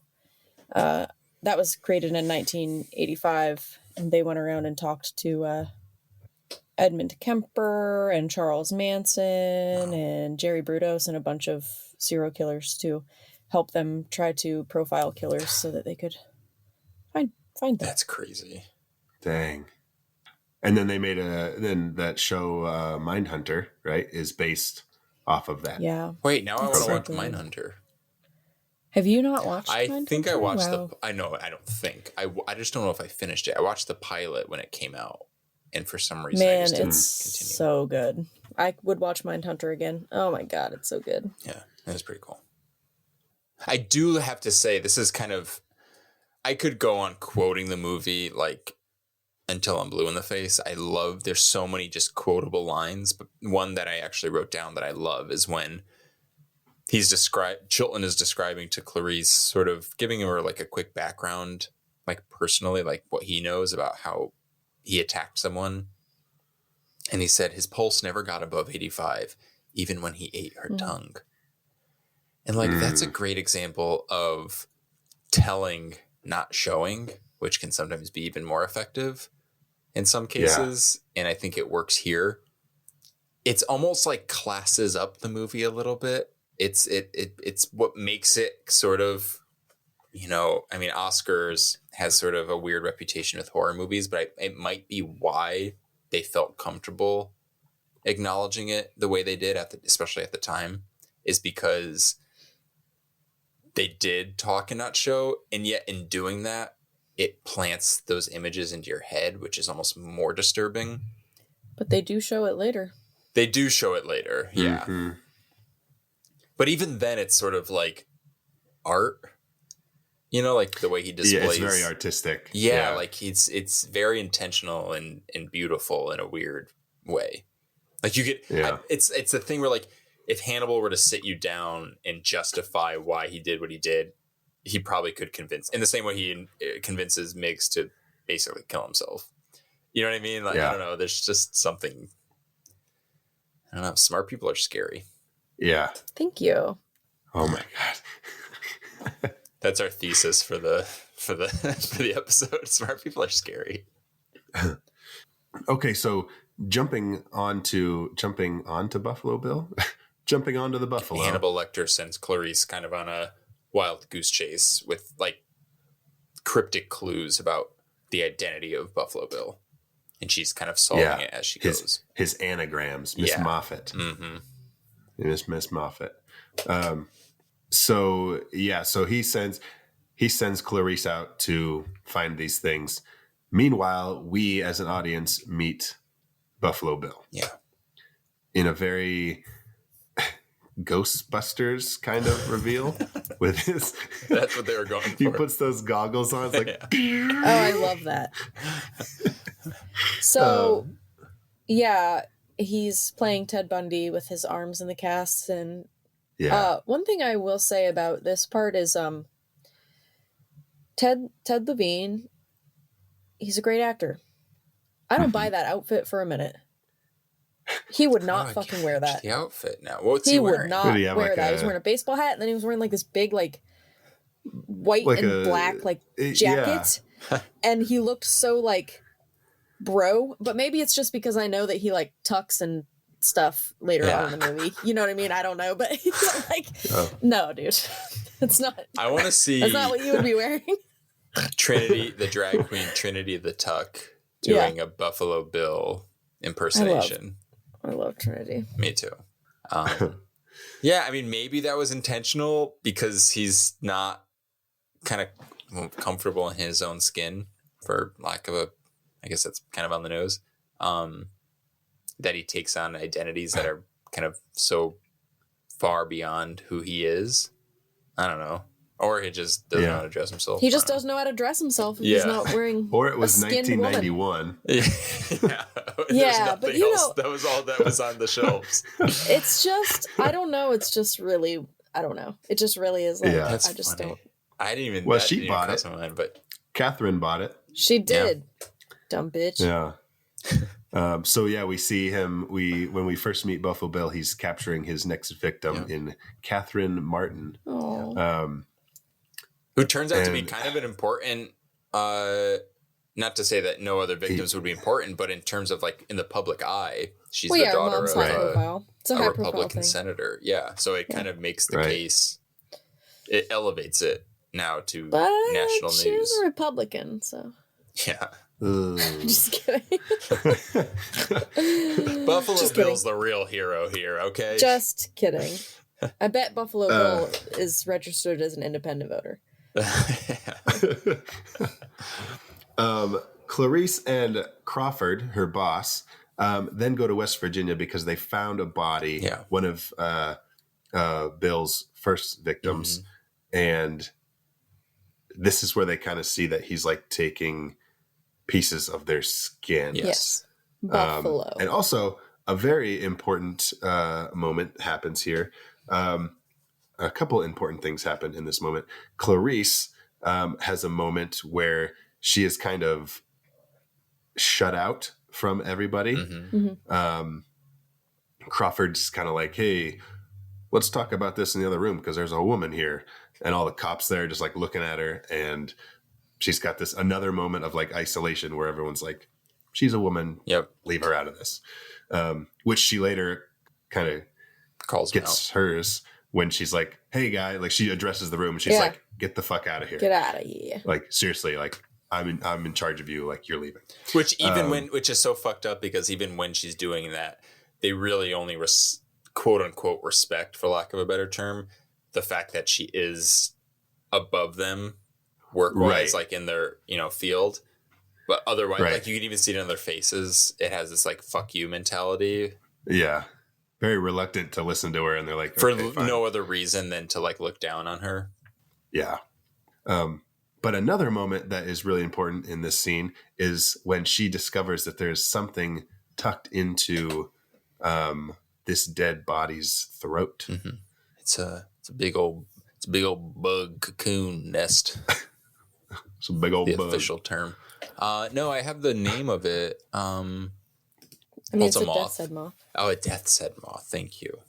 that was created in 1985, and they went around and talked to Edmund Kemper and Charles Manson and Jerry Brudos and a bunch of serial killers to help them try to profile killers so that they could find them. That's crazy. Dang. And then they made then that show Mindhunter, right, is based off of that. Yeah. Wait, now I want to so watch good. Mindhunter. Have you not watched I Mindhunter? think I watched Wow. I don't think. I just don't know if I finished it. I watched the pilot when it came out, and for some reason I Man, just didn't it's continue. so good. I would watch Mindhunter again. Oh my god, it's so good. Yeah, it was pretty cool. I do have to say, this is kind of... I could go on quoting the movie like until I'm blue in the face. There's so many just quotable lines, but one that I actually wrote down that I love is when Chilton is describing to Clarice, sort of giving her like a quick background, like personally, like what he knows about how he attacked someone. And he said his pulse never got above 85, even when he ate her tongue. And like, that's a great example of telling, not showing, which can sometimes be even more effective in some cases. Yeah. And I think it works here. It's almost like classes up the movie a little bit. It's what makes it sort of, you know, I mean, Oscars has sort of a weird reputation with horror movies, but it might be why they felt comfortable acknowledging it the way they did, especially at the time, is because they did talk and not show. And yet in doing that, it plants those images into your head, which is almost more disturbing. But they do show it later. They do show it later. Yeah. Mm-hmm. But even then it's sort of like art, you know, like the way he displays. Yeah, it's very artistic. Yeah. Like it's very intentional and beautiful in a weird way. Like you get, it's the thing where like, if Hannibal were to sit you down and justify why he did what he did, he probably could convince, in the same way he convinces Miggs to basically kill himself. You know what I mean? Like, I don't know. There's just something, I don't know. Smart people are scary. Yeah. Thank you. Oh my God. That's our thesis for the episode. Smart people are scary. Okay. So jumping onto Buffalo Bill, jumping onto the Buffalo. Hannibal Lecter sends Clarice kind of on a wild goose chase with like cryptic clues about the identity of Buffalo Bill. And she's kind of solving it as she goes. His anagrams, Miss Moffat. Mm-hmm. Miss Moffat. So he sends Clarice out to find these things. Meanwhile, we as an audience meet Buffalo Bill. Yeah. In a very Ghostbusters kind of reveal with his... That's what they were going for. He puts those goggles on. It's like... Oh, I love that. So, he's playing Ted Bundy with his arms in the casts. And one thing I will say about this part is Ted Levine, he's a great actor. I don't buy that outfit for a minute. He would not fucking wear that. The outfit now. What's he wearing? Would not wear that. He was wearing a baseball hat, and then he was wearing like this big, like white and black, like jacket, and he looked so like bro. But maybe it's just because I know that he like tucks and stuff later on in the movie. You know what I mean? I don't know, but he's like, no, dude, it's not. I want to see. That's not what you would be wearing. Trinity, the drag queen, Trinity the Tuck, doing a Buffalo Bill impersonation. I love Trinity. Me too. Yeah, I mean, maybe that was intentional because he's not kind of comfortable in his own skin, for lack of I guess that's kind of on the nose, that he takes on identities that are kind of so far beyond who he is. I don't know. Or he just doesn't know how to dress himself. He just doesn't know how to dress himself if he's not wearing Or it was a skinned 1991. But you know, that was all that was on the shelves. It's just, I don't know. It's just really, I don't know. It just really is like, I just funny. Don't. I didn't even. Well, she bought it. Mind, but Catherine bought it. She did. Dumb bitch. Yeah. We see him. When we first meet Buffalo Bill, he's capturing his next victim in Catherine Martin. Who turns out to be kind of an important, not to say that no other victims would be important, but in terms of like in the public eye, she's the daughter of a Republican senator. Yeah. So it kind of makes the case, it elevates it now to national news. She's a Republican, so. Yeah. Just kidding. Buffalo Just kidding. Bill's the real hero here, okay? Just kidding. I bet Buffalo Bill is registered as an independent voter. Clarice and Crawford, her boss, then go to West Virginia because they found a body, one of Bill's first victims. And this is where they kind of see that he's like taking pieces of their skin. Yes. Buffalo. And also a very important moment happens here. A couple important things happen in this moment. Clarice has a moment where she is kind of shut out from everybody. Crawford's kind of like, hey, let's talk about this in the other room because there's a woman here. And all the cops there just like looking at her. And she's got this another moment of like isolation where everyone's like, she's a woman. Yep. Leave her out of this. Which she later kind of gets hers when she's like, hey guy, like she addresses the room and she's like, get the fuck out of here. Get out of here. Like seriously, like I'm in charge of you. Like you're leaving. Which which is so fucked up because even when she's doing that, they really only quote unquote respect, for lack of a better term, the fact that she is above them work wise, like in their, field. But otherwise, like you can even see it in their faces. It has this like "fuck you" mentality. Yeah, very reluctant to listen to her, and they're like, for no other reason than to like look down on her. Yeah. But another moment that is really important in this scene is when she discovers that there's something tucked into this dead body's throat. It's a big old bug cocoon nest. It's a big old bug. Official term. No, I have the name of it. It's a death's head moth. Oh, a death's head moth. Thank you.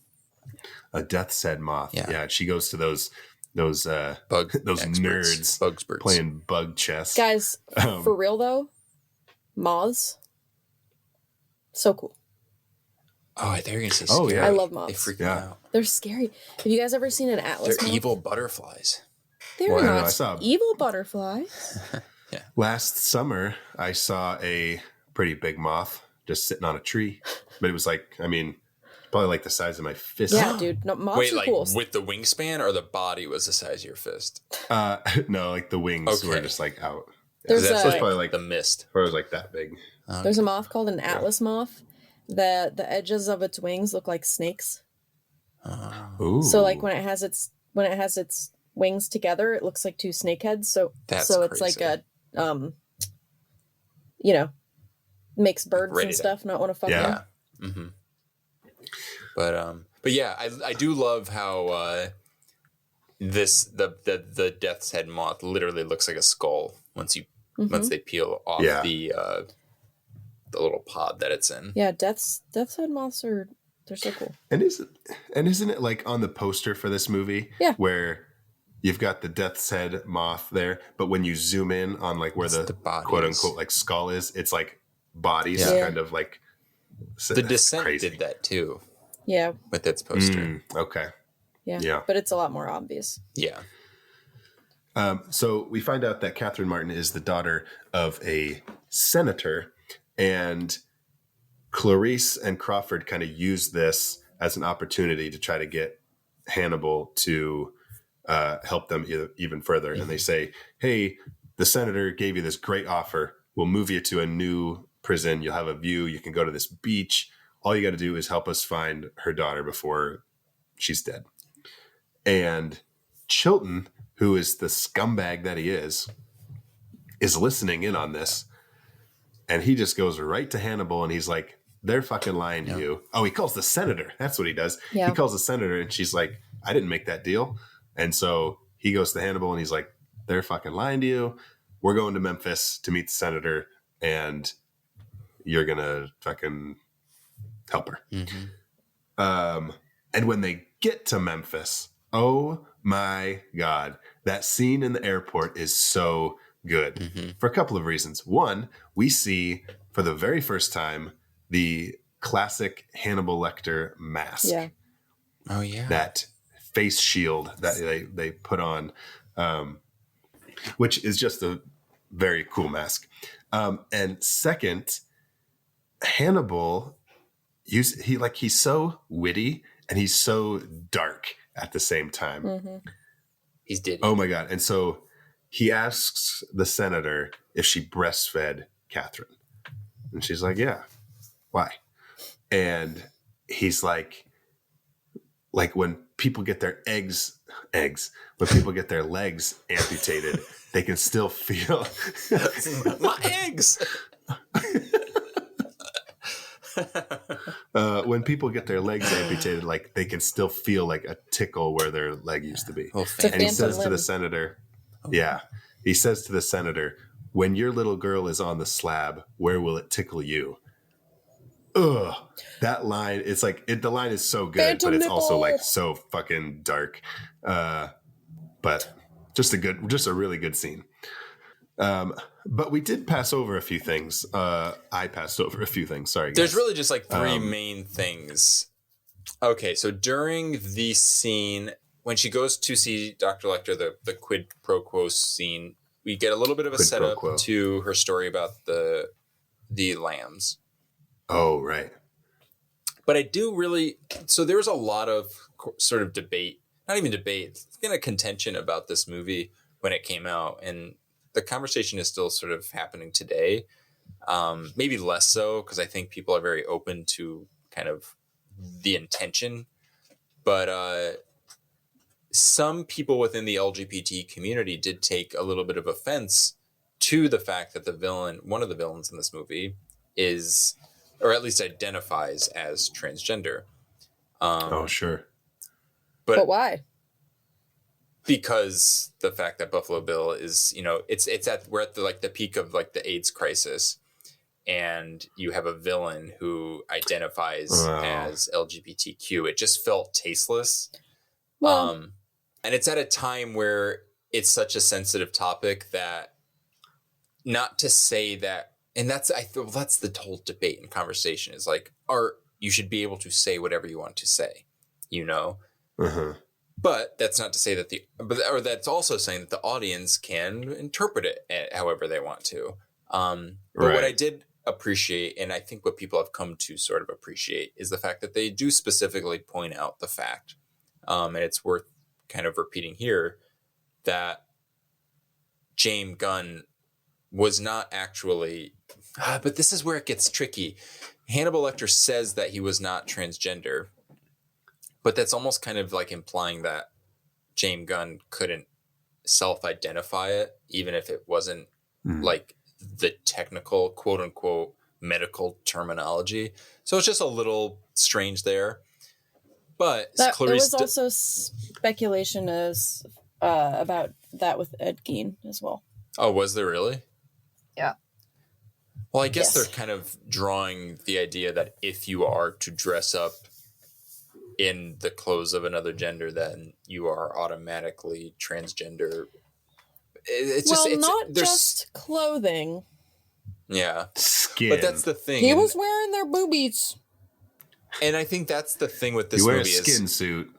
A death's head moth. Yeah. She goes to those bug nerds experts playing bug chess. Guys, for real though, moths, so cool. Oh, I thought you were going to say scary. Yeah. I love moths. They freak me out. They're scary. Have you guys ever seen an atlas They're moth? evil butterflies. They're not evil butterflies. Yeah. Last summer, I saw a pretty big moth just sitting on a tree, but it was like, probably like the size of my fist. Yeah, dude. No, moths are cool. With the wingspan, or the body was the size of your fist? No, like the wings were just like out. There's that's probably like the mist. Or it was like that big. There's a moth called an atlas moth. The edges of its wings look like snakes. Ooh. So like when it has its wings together, it looks like two snake heads. So it's like a makes birds and stuff not want to fuck them. Mm-hmm. But yeah, I do love how the death's head moth literally looks like a skull once they peel off the little pod that it's in. Yeah, death's head moths they're so cool. And isn't it like on the poster for this movie? Yeah. Where you've got the death's head moth there, but when you zoom in on like where the quote unquote like skull is, it's like bodies kind of like. The Descent did that too. Yeah. With its poster. Okay. Yeah. But it's a lot more obvious. Yeah. So we find out that Catherine Martin is the daughter of a senator, and Clarice and Crawford kind of use this as an opportunity to try to get Hannibal to help them even further. And they say, hey, the senator gave you this great offer. We'll move you to a new prison. You'll have a view. You can go to this beach. All you got to do is help us find her daughter before she's dead. And Chilton, who is the scumbag that he is listening in on this. And he just goes right to Hannibal and he's like, they're fucking lying to you. Oh, he calls the senator. That's what he does. Yeah. He calls the senator and she's like, I didn't make that deal. And so he goes to Hannibal and he's like, they're fucking lying to you. We're going to Memphis to meet the senator and you're going to fucking help her. Mm-hmm. And when they get to Memphis, oh my God, that scene in the airport is so good for a couple of reasons. One, we see for the very first time the classic Hannibal Lecter mask. Yeah. Oh yeah. That face shield that they put on, which is just a very cool mask. And second, Hannibal, he's so witty and he's so dark at the same time. Mm-hmm. He's did. Oh my God. And so he asks the senator if she breastfed Catherine. And she's like, yeah. Why? And he's like when people get their when people get their legs amputated, they can still feel my eggs. When people get their legs amputated, like they can still feel like a tickle where their leg used to be. And he says to the senator, he says to the senator, when your little girl is on the slab, where will it tickle you? Ugh, that line, it's like, the line is so good, Phantom but it's nipple. also like so fucking dark. But just a really good scene. But we did pass over a few things. I passed over a few things. Sorry, guys. There's really just like three main things. Okay, so during the scene when she goes to see Dr. Lecter, the quid pro quo scene, we get a little bit of a setup to her story about the lambs. Oh, right. But I do really... So there was a lot of sort of debate, not even debate, it's been a contention about this movie when it came out. And the conversation is still sort of happening today. Maybe less so, because I think people are very open to kind of the intention. But some people within the LGBT community did take a little bit of offense to the fact that one of the villains in this movie is... or at least identifies as transgender. Sure. But why? Because the fact that Buffalo Bill is, we're at the peak of like the AIDS crisis, and you have a villain who identifies as LGBTQ. It just felt tasteless. Well, and it's at a time where it's such a sensitive topic that, not to say that. And that's the whole debate and conversation is like, art, you should be able to say whatever you want to say, Uh-huh. But that's not to say that or that's also saying that the audience can interpret it however they want to. But what I did appreciate, and I think what people have come to sort of appreciate, is the fact that they do specifically point out the fact, and it's worth kind of repeating here, that James Gunn was not actually... but this is where it gets tricky. Hannibal Lecter says that he was not transgender, but that's almost kind of like implying that James Gunn couldn't self-identify it, even if it wasn't like the technical, quote unquote, medical terminology. So it's just a little strange there. But there Clarice was also speculation about that with Ed Gein as well. Oh, was there really? Yeah. Well, I guess they're kind of drawing the idea that if you are to dress up in the clothes of another gender, then you are automatically transgender. It's not just clothing. Yeah. Skin. But that's the thing. He was wearing their boobies. And I think that's the thing with this you wear movie a skin suit.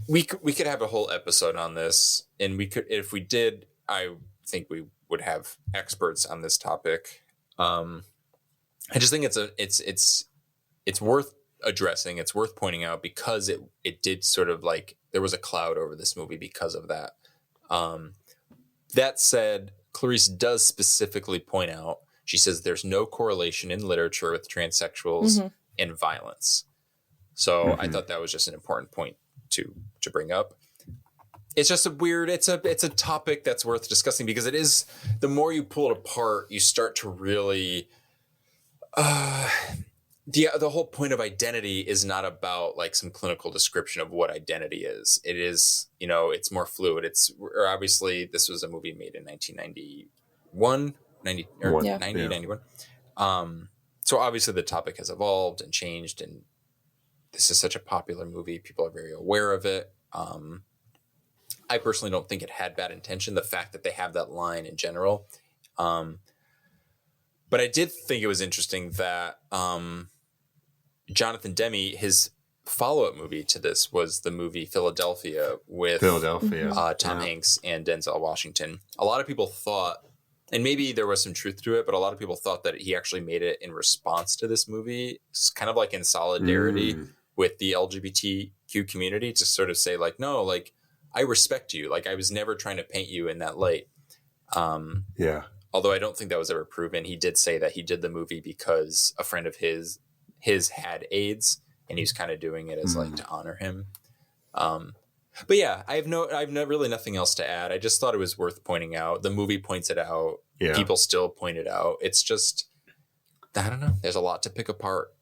We could have a whole episode on this, and we could, if we did, I think we would have experts on this topic. I just think it's worth addressing. It's worth pointing out because it did sort of like, there was a cloud over this movie because of that. That said, Clarice does specifically point out, she says there's no correlation in literature with transsexuals and violence. So I thought that was just an important point to bring up. It's just it's a topic that's worth discussing because it is, the more you pull it apart, you start to really, the whole point of identity is not about like some clinical description of what identity is. It is, it's more fluid. Obviously this was a movie made in 1991, 91. So obviously the topic has evolved and changed, and this is such a popular movie. People are very aware of it. I personally don't think it had bad intention, the fact that they have that line in general. But I did think it was interesting that Jonathan Demme, his follow-up movie to this was the movie Philadelphia with Tom Hanks and Denzel Washington. A lot of people thought and maybe there was some truth to it, but a lot of people thought that he actually made it in response to this movie. It's kind of like in solidarity with the LGBTQ community to sort of say like, no, like I respect you. Like I was never trying to paint you in that light. Although I don't think that was ever proven. He did say that he did the movie because a friend of his had AIDS and he's kind of doing it as like to honor him. But yeah, I have really nothing else to add. I just thought it was worth pointing out. The movie points it out. Yeah. People still point it out. It's just, I don't know. There's a lot to pick apart.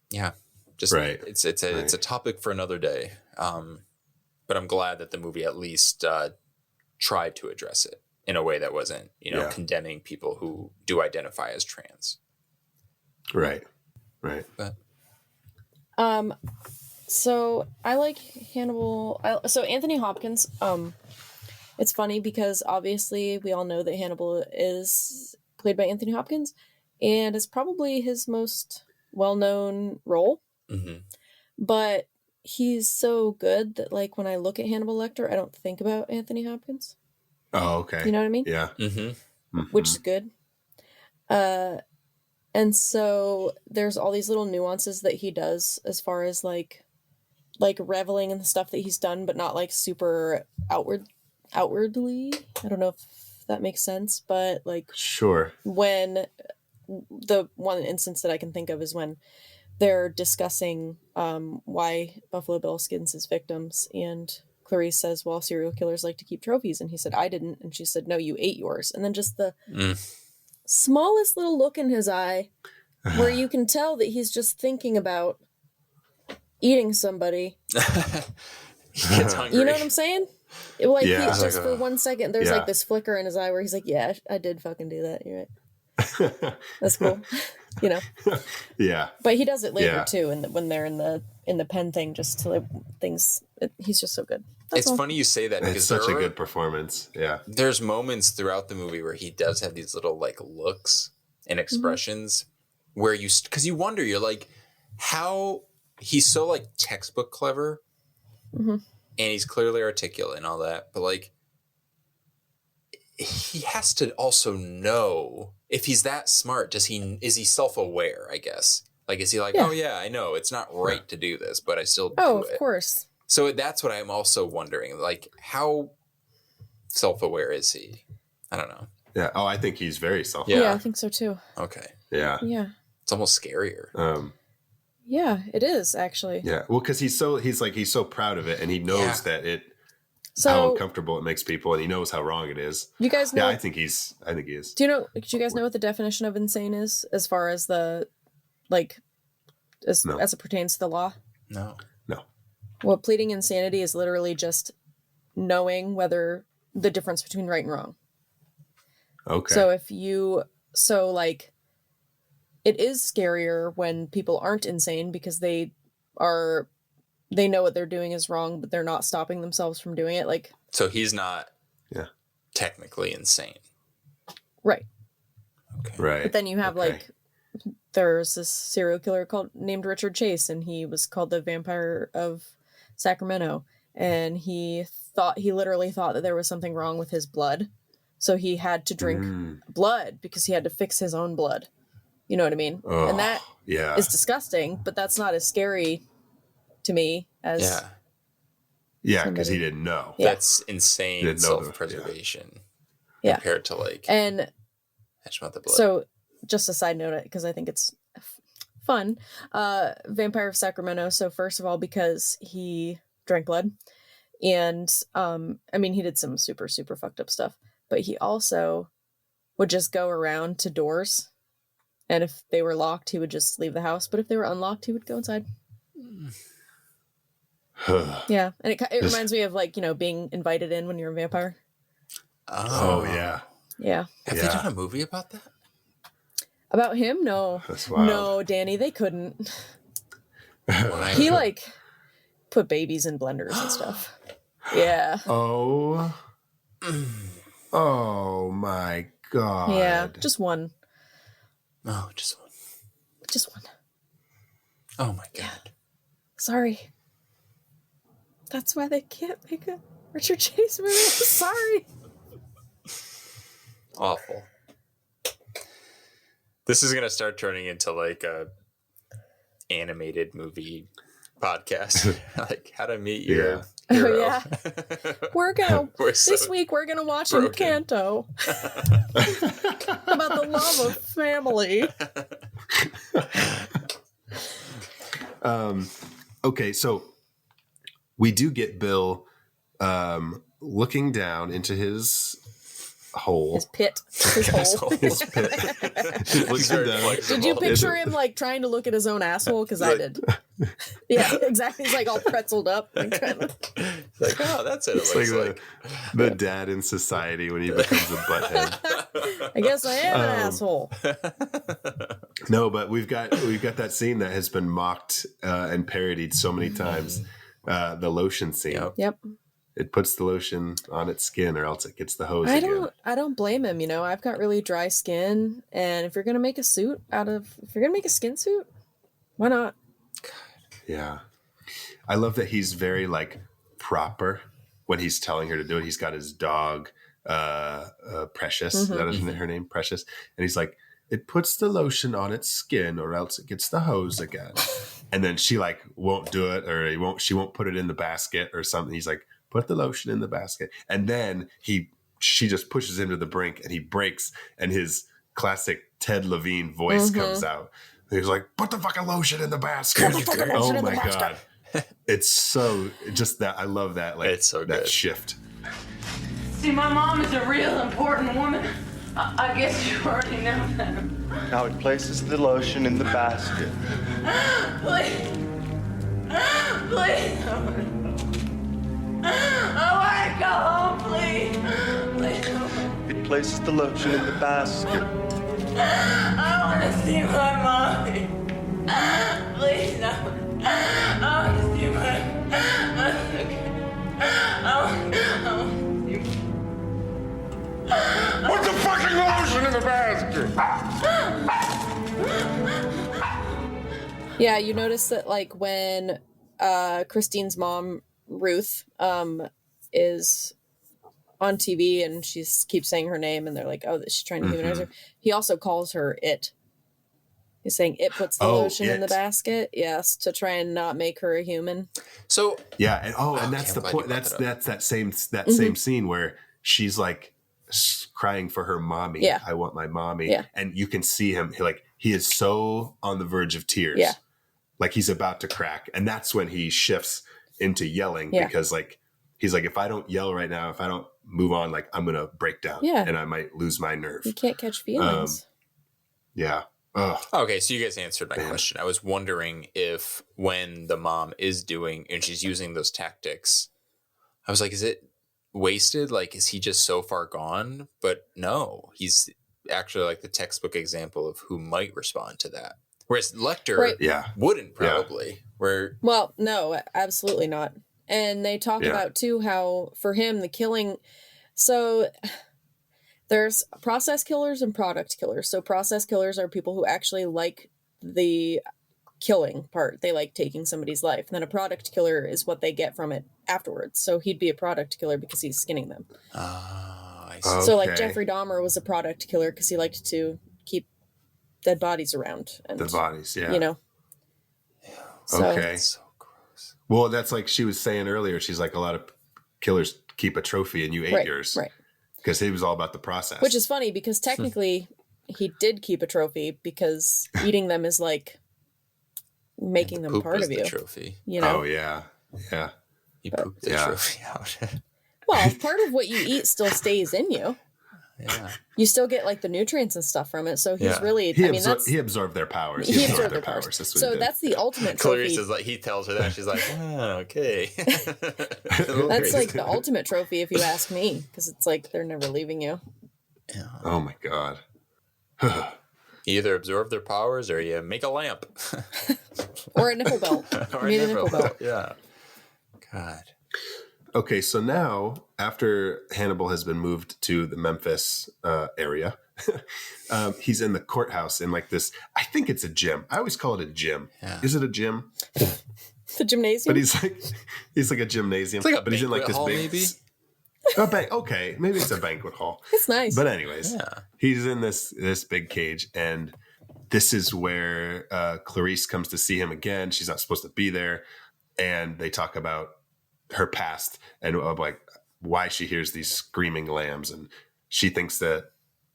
Yeah. Just it's a topic for another day. But I'm glad that the movie at least tried to address it in a way that wasn't, condemning people who do identify as trans. Right. But so I like Hannibal. So Anthony Hopkins, it's funny because obviously we all know that Hannibal is played by Anthony Hopkins and it's probably his most well-known role. Mm-hmm. But he's so good that like when I look at Hannibal Lecter, I don't think about Anthony Hopkins. Oh, okay. You know what I mean? Yeah. Mm-hmm. Which is good. And so there's all these little nuances that he does as far as like reveling in the stuff that he's done, but not like super outwardly. I don't know if that makes sense, but like sure. When the one instance that I can think of is when they're discussing why Buffalo Bill skins his victims, and Clarice says, well, serial killers like to keep trophies, and he said, I didn't, and she said, no, you ate yours. And then just the smallest little look in his eye where you can tell that he's just thinking about eating somebody. He gets hungry. You know what I'm saying? Like he's just for 1 second, there's like this flicker in his eye where he's like, yeah, I did fucking do that. You're right. That's cool. Yeah. But he does it later too, and when they're in the pen thing, just to like things. He's just so good. It's funny you say that because it's such a good performance. Yeah. There's moments throughout the movie where he does have these little like looks and expressions where because you wonder, you're like, how he's so like textbook clever, and he's clearly articulate and all that, but like he has to also know if he's that smart. Is he self-aware? I guess. Like, is he like, oh yeah, I know it's not right to do this, but I still do it. Oh, of course. So that's what I'm also wondering. Like, how self-aware is he? I don't know. Yeah. Oh, I think he's very self-aware. Yeah, I think so too. Okay. Yeah. Yeah. It's almost scarier. Yeah, it is actually. Yeah. Well, because he's so proud of it, and he knows that how uncomfortable it makes people, and he knows how wrong it is. You guys know? Yeah, I think he is. Do you guys know what the definition of insane is, as far as the as it pertains to the law? No. Well, pleading insanity is literally just knowing whether the difference between right and wrong. Okay. So it is scarier when people aren't insane because they know what they're doing is wrong, but they're not stopping themselves from doing it. Like, so he's not technically insane. Right. Okay. Right. But then you have there's this serial killer named Richard Chase, and he was called the Vampire of Sacramento, and he literally thought that there was something wrong with his blood, so he had to drink blood because he had to fix his own blood. You know what I mean? Oh, and that is disgusting, but that's not as scary to me as because he didn't know. That's insane self-preservation compared to and about the blood. So just a side note, because I think it's fun, Vampire of Sacramento. So first of all, because he drank blood, and he did some super, super fucked up stuff, but he also would just go around to doors, and if they were locked, he would just leave the house, but if they were unlocked, he would go inside. Yeah, and it reminds me of being invited in when you're a vampire. Oh yeah. Have they done a movie about that? About him? No. That's wild. No, Danny, they couldn't. Why? He put babies in blenders and stuff. Yeah. Oh my God. Yeah, just one. Oh, just one. Just one. Oh my God. Yeah. Sorry. That's why they can't make a Richard Chase movie. I'm sorry. Awful. This is gonna start turning into like a animated movie podcast, like How to Meet Your Hero. Oh, yeah. This week we're gonna watch Encanto about the love of family. Okay, so we do get Bill looking down into his hole. His pit. His hole. His pit. Looks very flexible. Did you picture him like trying to look at his own asshole? Because I did. Yeah, exactly. He's like all pretzeled up. And kind of... Like, oh, that's it. It looks like the dad in society when he becomes a butthead. I guess I am an asshole. No, but we've got that scene that has been mocked and parodied so many times. The lotion scene. Yep. It puts the lotion on its skin, or else it gets the hose again. I don't blame him. You know, I've got really dry skin, and if you're gonna make a skin suit, why not? Yeah, I love that he's very like proper when he's telling her to do it. He's got his dog, Precious. That is her name, Precious, and he's like, "It puts the lotion on its skin, or else it gets the hose again." And then she like won't do it, or she won't put it in the basket or something. He's like, "Put the lotion in the basket," and then she just pushes him to the brink, and he breaks, and his classic Ted Levine voice comes out. And he's like, "Put the fucking lotion in the basket!" Oh my god, it's so just that. I love that. Like, it's so that good. shift. See, my mom is a real important woman. I guess you already know that. Now it places the lotion in the basket. Please. Please. I want to go home, please. Please. It places the lotion in the basket. I want to see my mommy. Please, I want to see my I want to see Put the fucking lotion in the basket! Yeah, you notice that like when Christine's mom, Ruth, is on TV and she keeps saying her name and they're like, oh, she's trying to humanize her. He also calls her It. He's saying it puts the lotion in the basket. Yes, to try and not make her a human. So yeah, and that's the point. That's that same scene where she's like crying for her mommy. Yeah. I want my mommy. Yeah. And you can see him he is so on the verge of tears. Yeah. Like he's about to crack. And that's when he shifts into yelling because like he's like, if I don't yell right now, if I don't move on, like I'm gonna break down and I might lose my nerve. You can't catch feelings. Yeah. Ugh. Okay, so you guys answered my question. I was wondering if when the mom is doing and she's using those tactics, I was like, is it wasted? Like, is he just so far gone? But no, he's actually like the textbook example of who might respond to that. Whereas Lecter wouldn't probably. Well, no, absolutely not. And they talk about too how for him the killing. So there's process killers and product killers. So process killers are people who actually like the killing part. They like taking somebody's life. And then a product killer is what they get from it afterwards. So he'd be a product killer because he's skinning them. I see. Okay. So like Jeffrey Dahmer was a product killer because he liked to keep dead bodies around. And, the bodies, you know. So, okay. So gross. Well, that's like she was saying earlier. She's like, a lot of killers keep a trophy and you ate yours. Right. Because he was all about the process. Which is funny because technically he did keep a trophy because eating them is like making them part of you. The trophy. You know? Oh, yeah. Yeah. You pooped the trophy out. Well, part of what you eat still stays in you. Yeah. You still get like the nutrients and stuff from it. So he's really, he absorbed their powers. He absorbed their powers. That's the ultimate trophy. Clarice is like, he tells her that. She's like, okay. That's like the ultimate trophy if you ask me. Because it's like, they're never leaving you. Yeah. Oh my God. You either absorb their powers or you make a lamp. Or a nipple belt. Or a nipple belt. Yeah. God. Okay, so now after Hannibal has been moved to the Memphis area, he's in the courthouse in like this. I think it's a gym. I always call it a gym. Yeah. Is it a gym? The gymnasium. But he's like a gymnasium. It's like a but he's in like this hall, big. maybe. Okay, maybe it's a banquet hall. It's nice. But anyways, he's in this big cage, and this is where Clarice comes to see him again. She's not supposed to be there. And they talk about her past and like why she hears these screaming lambs. And she thinks that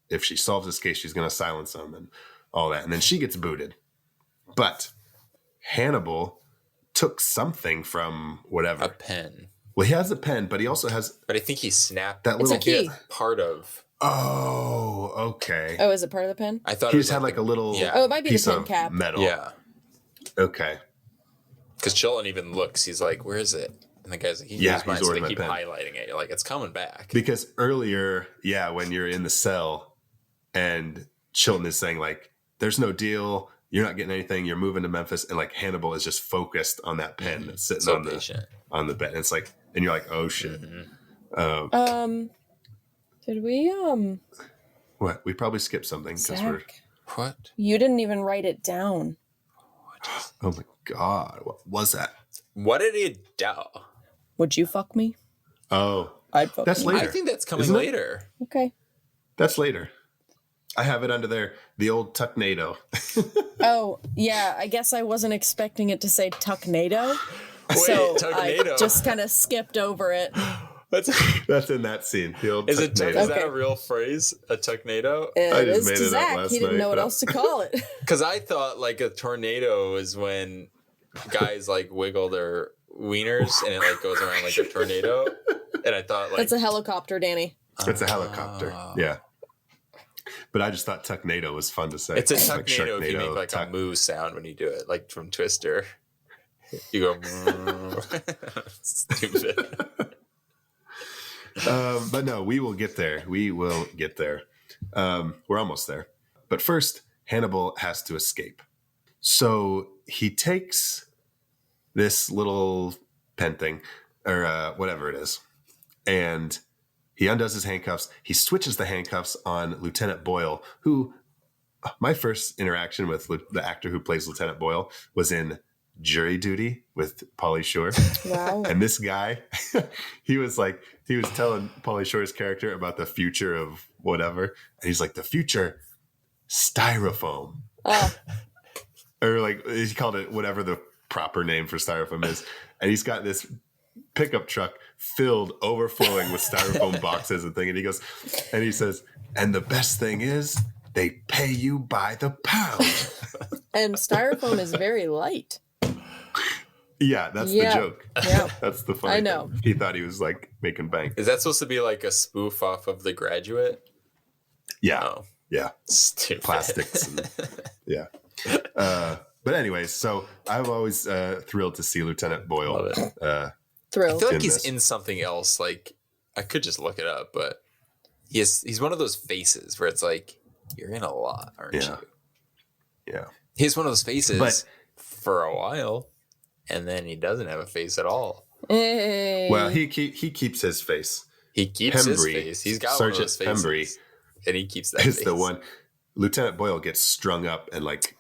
if she solves this case, she's going to silence them and all that. And then she gets booted. But Hannibal took something from whatever. A pen. Well, he has a pen, but he also has... But I think he snapped that little key. Part of... Oh, okay. Oh, is it part of the pen? I thought he just had like a little Oh, it might be piece the pen of cap. metal. Yeah. Okay. Because Chilton even looks, he's like, where is it? And the guy's like, he's mine, so they my keep pen. highlighting it. You're like, it's coming back. Because earlier, when you're in the cell and Chilton is saying like, there's no deal, you're not getting anything, you're moving to Memphis, and like Hannibal is just focused on that pen that's sitting So on patient. the bed. And it's like, and you're like, oh shit. Did we What? We probably skipped something because we're... What? You didn't even write it down. Oh my God. What was that? What did he do? Would you fuck me? Oh, I'd fuck that's you. later. I think that's coming Isn't it? later. Okay. That's later. I have it under there. The old Tucknado. Oh, yeah. I guess I wasn't expecting it to say Tucknado. Wait, So Tucknado. I just kind of skipped over it. That's in that scene. The old Is it? Tucknado. Is that a real phrase? A tucknado? I It just is made to it up Zach. last He didn't night, know what but- else to call it. Because I thought like a tornado is when guys like wiggle their wieners and it like goes around like a tornado. And I thought like That's a helicopter, Danny. It's a helicopter. Yeah. But I just thought Tucknado was fun to say. it's a Like tucknado if you make like Sharknado, a moo sound when you do it, like from Twister. You go stupid. But no, we will get there. We will get there. We're almost there. But first, Hannibal has to escape. So he takes this little pen thing, or whatever it is, and he undoes his handcuffs. He switches the handcuffs on Lieutenant Boyle, who my first interaction with the actor who plays Lieutenant Boyle was in Jury Duty with Pauly Shore. Wow. And this guy, he was telling Pauly Shore's character about the future of whatever. And he's like, the future, styrofoam. Oh, Or like, he called it whatever the proper name for styrofoam is. And he's got this pickup truck filled, overflowing with styrofoam boxes and thing. And he says, and the best thing is they pay you by the pound. and styrofoam is very light. Yeah, that's the joke. Yeah. That's the funny I know. thing. He thought he was like making bank. Is that supposed to be like a spoof off of The Graduate? Yeah. Oh, Yeah. stupid. Plastics. And, yeah. But anyways, so I'm always thrilled to see Lieutenant Boyle. Love it. I Thrilled. feel like in he's this. in something else. Like I could just look it up, but he's one of those faces where it's like you're in a lot, aren't Yeah. you? Yeah. He's one of those faces But- for a while, and then he doesn't have a face at all. Hey. Well, he keeps his face. He keeps his Pembry, face. He's got Sergeant one of those faces, Pembry and he keeps that is face. the one. Lieutenant Boyle gets strung up and like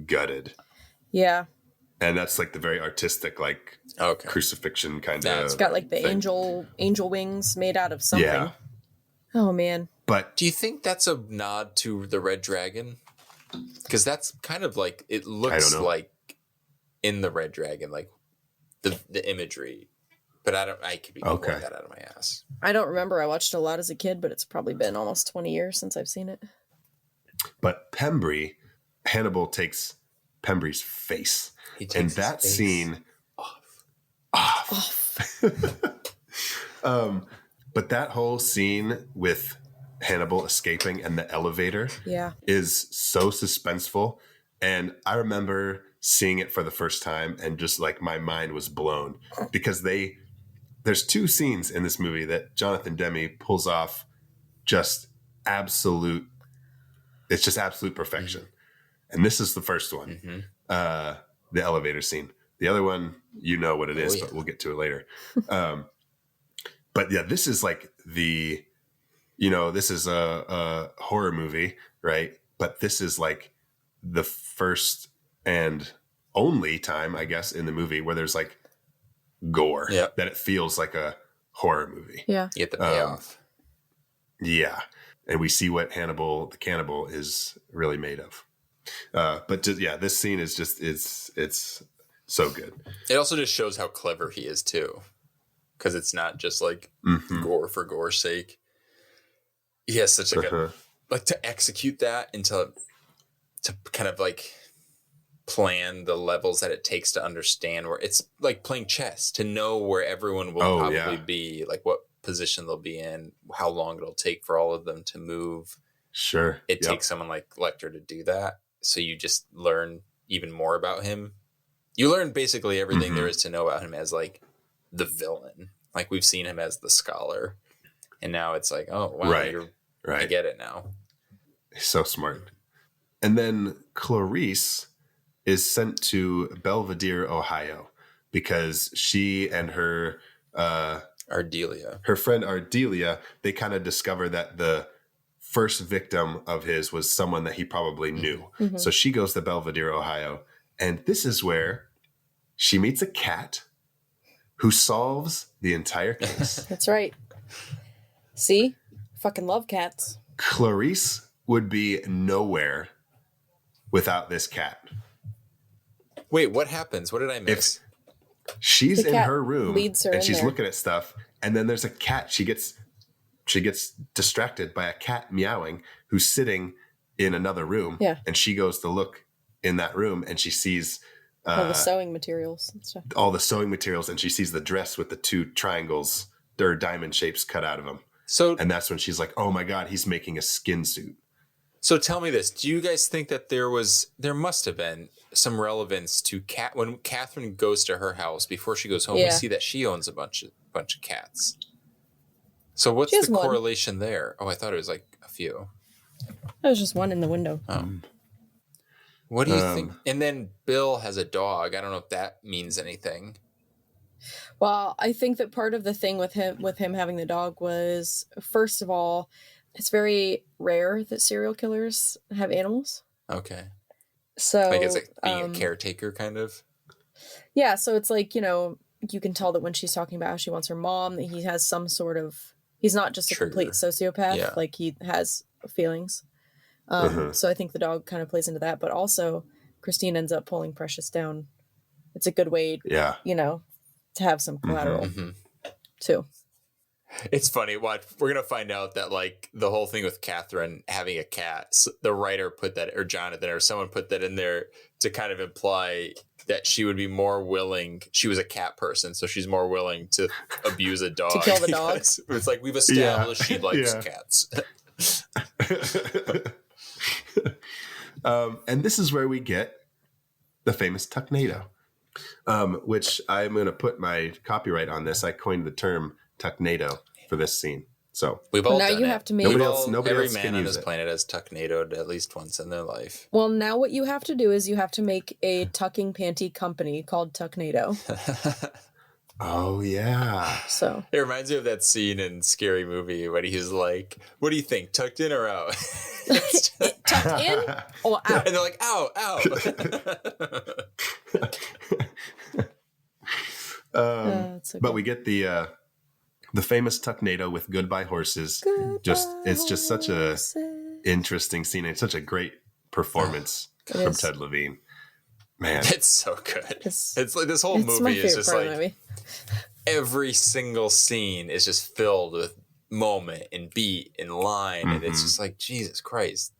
gutted. Yeah. And that's like the very artistic, like Okay. crucifixion kind That's of. Got like the thing. angel wings made out of something. Yeah. Oh man. But Do you think that's a nod to the Red Dragon? Because that's kind of like it I looks don't know. like in the Red Dragon, like the imagery. But I could be pulling Okay. that out of my ass. I don't remember. I watched a lot as a kid, but it's probably been almost 20 years since I've seen it. But Pembry, Hannibal takes Pembry's face. He takes And his that face scene off. But that whole scene with Hannibal escaping and the elevator Yeah. is so suspenseful. And I remember seeing it for the first time and just like my mind was blown because there's two scenes in this movie that Jonathan Demme pulls off just absolute perfection. And this is the first one, the elevator scene. The other one, you know what it is, but we'll get to it later. But yeah, this is like this is a horror movie, right? But this is like the first and only time, I guess, in the movie where there's like gore, Yep. that it feels like a horror movie. Yeah. You get the payoff. Yeah. And we see what Hannibal the cannibal is really made of. But just, yeah, this scene is just it's so good. It also just shows how clever he is too, because it's not just like gore for gore's sake. He has such like a like to execute that and to kind of like plan the levels that it takes to understand where it's like playing chess, to know where everyone will probably be, like what position they'll be in, how long it'll take for all of them to move. Sure. It takes someone like Lecter to do that. So you just learn even more about him. You learn basically everything there is to know about him as like the villain. Like we've seen him as the scholar. And now it's like, oh, wow, I get it now. He's so smart. And then Clarice is sent to Belvedere, Ohio, because she and her Ardelia, her friend Ardelia, they kind of discover that the first victim of his was someone that he probably knew. So she goes to Belvedere, Ohio, and this is where she meets a cat who solves the entire case. That's right. See? Fucking love cats. Clarice would be nowhere without this cat. Wait, what happens? What did I miss? If she's in her room and she's looking at stuff, and then there's a cat. She gets distracted by a cat meowing who's sitting in another room. Yeah. And she goes to look in that room and she sees all the sewing materials and stuff. All the sewing materials, and she sees the dress with the two triangles or diamond shapes cut out of them. And that's when she's like, oh my God, he's making a skin suit. So tell me this. Do you guys think that there must have been some relevance to when Catherine goes to her house before she goes home, we see that she owns a bunch of cats. So what's the correlation there? Oh, I thought it was like a few. There was just one in the window. Oh. What do you think? And then Bill has a dog. I don't know if that means anything. Well, I think that part of the thing with him having the dog was, first of all, it's very rare that serial killers have animals. Okay. So I guess like being a caretaker kind of. Yeah, so it's like, you can tell that when she's talking about how she wants her mom, that he has some sort of, he's not just a complete sociopath, like he has feelings. So I think the dog kind of plays into that, but also Christine ends up pulling Precious down. It's a good way, to have some collateral too. It's funny. We're going to find out that like the whole thing with Catherine having a cat, the writer put that, or Jonathan or someone put that in there to kind of imply that she would be more willing. She was a cat person, so she's more willing to abuse a dog. To kill the dog. It's like we've established she likes cats. And this is where we get the famous tucknado, which I'm going to put my copyright on this. I coined the term tucknado for this scene. So we've all done you it. have to make nobody every else man can on use this it. planet has tucknadoed at least once in their life. Well, now what you have to do is you have to make a tucking panty company called Tucknado. Oh yeah. So it reminds me of that scene in Scary Movie when he's like, "What do you think? Tucked in or out?" tucked in or out? And they're like, "Ow, ow." But we get the famous tucknado with Goodbye Horses. It's just such a interesting scene. It's such a great performance from Ted Levine. Man, it's so good. It's like this whole movie is just like every single scene is just filled with moment and beat and line, and it's just like Jesus Christ.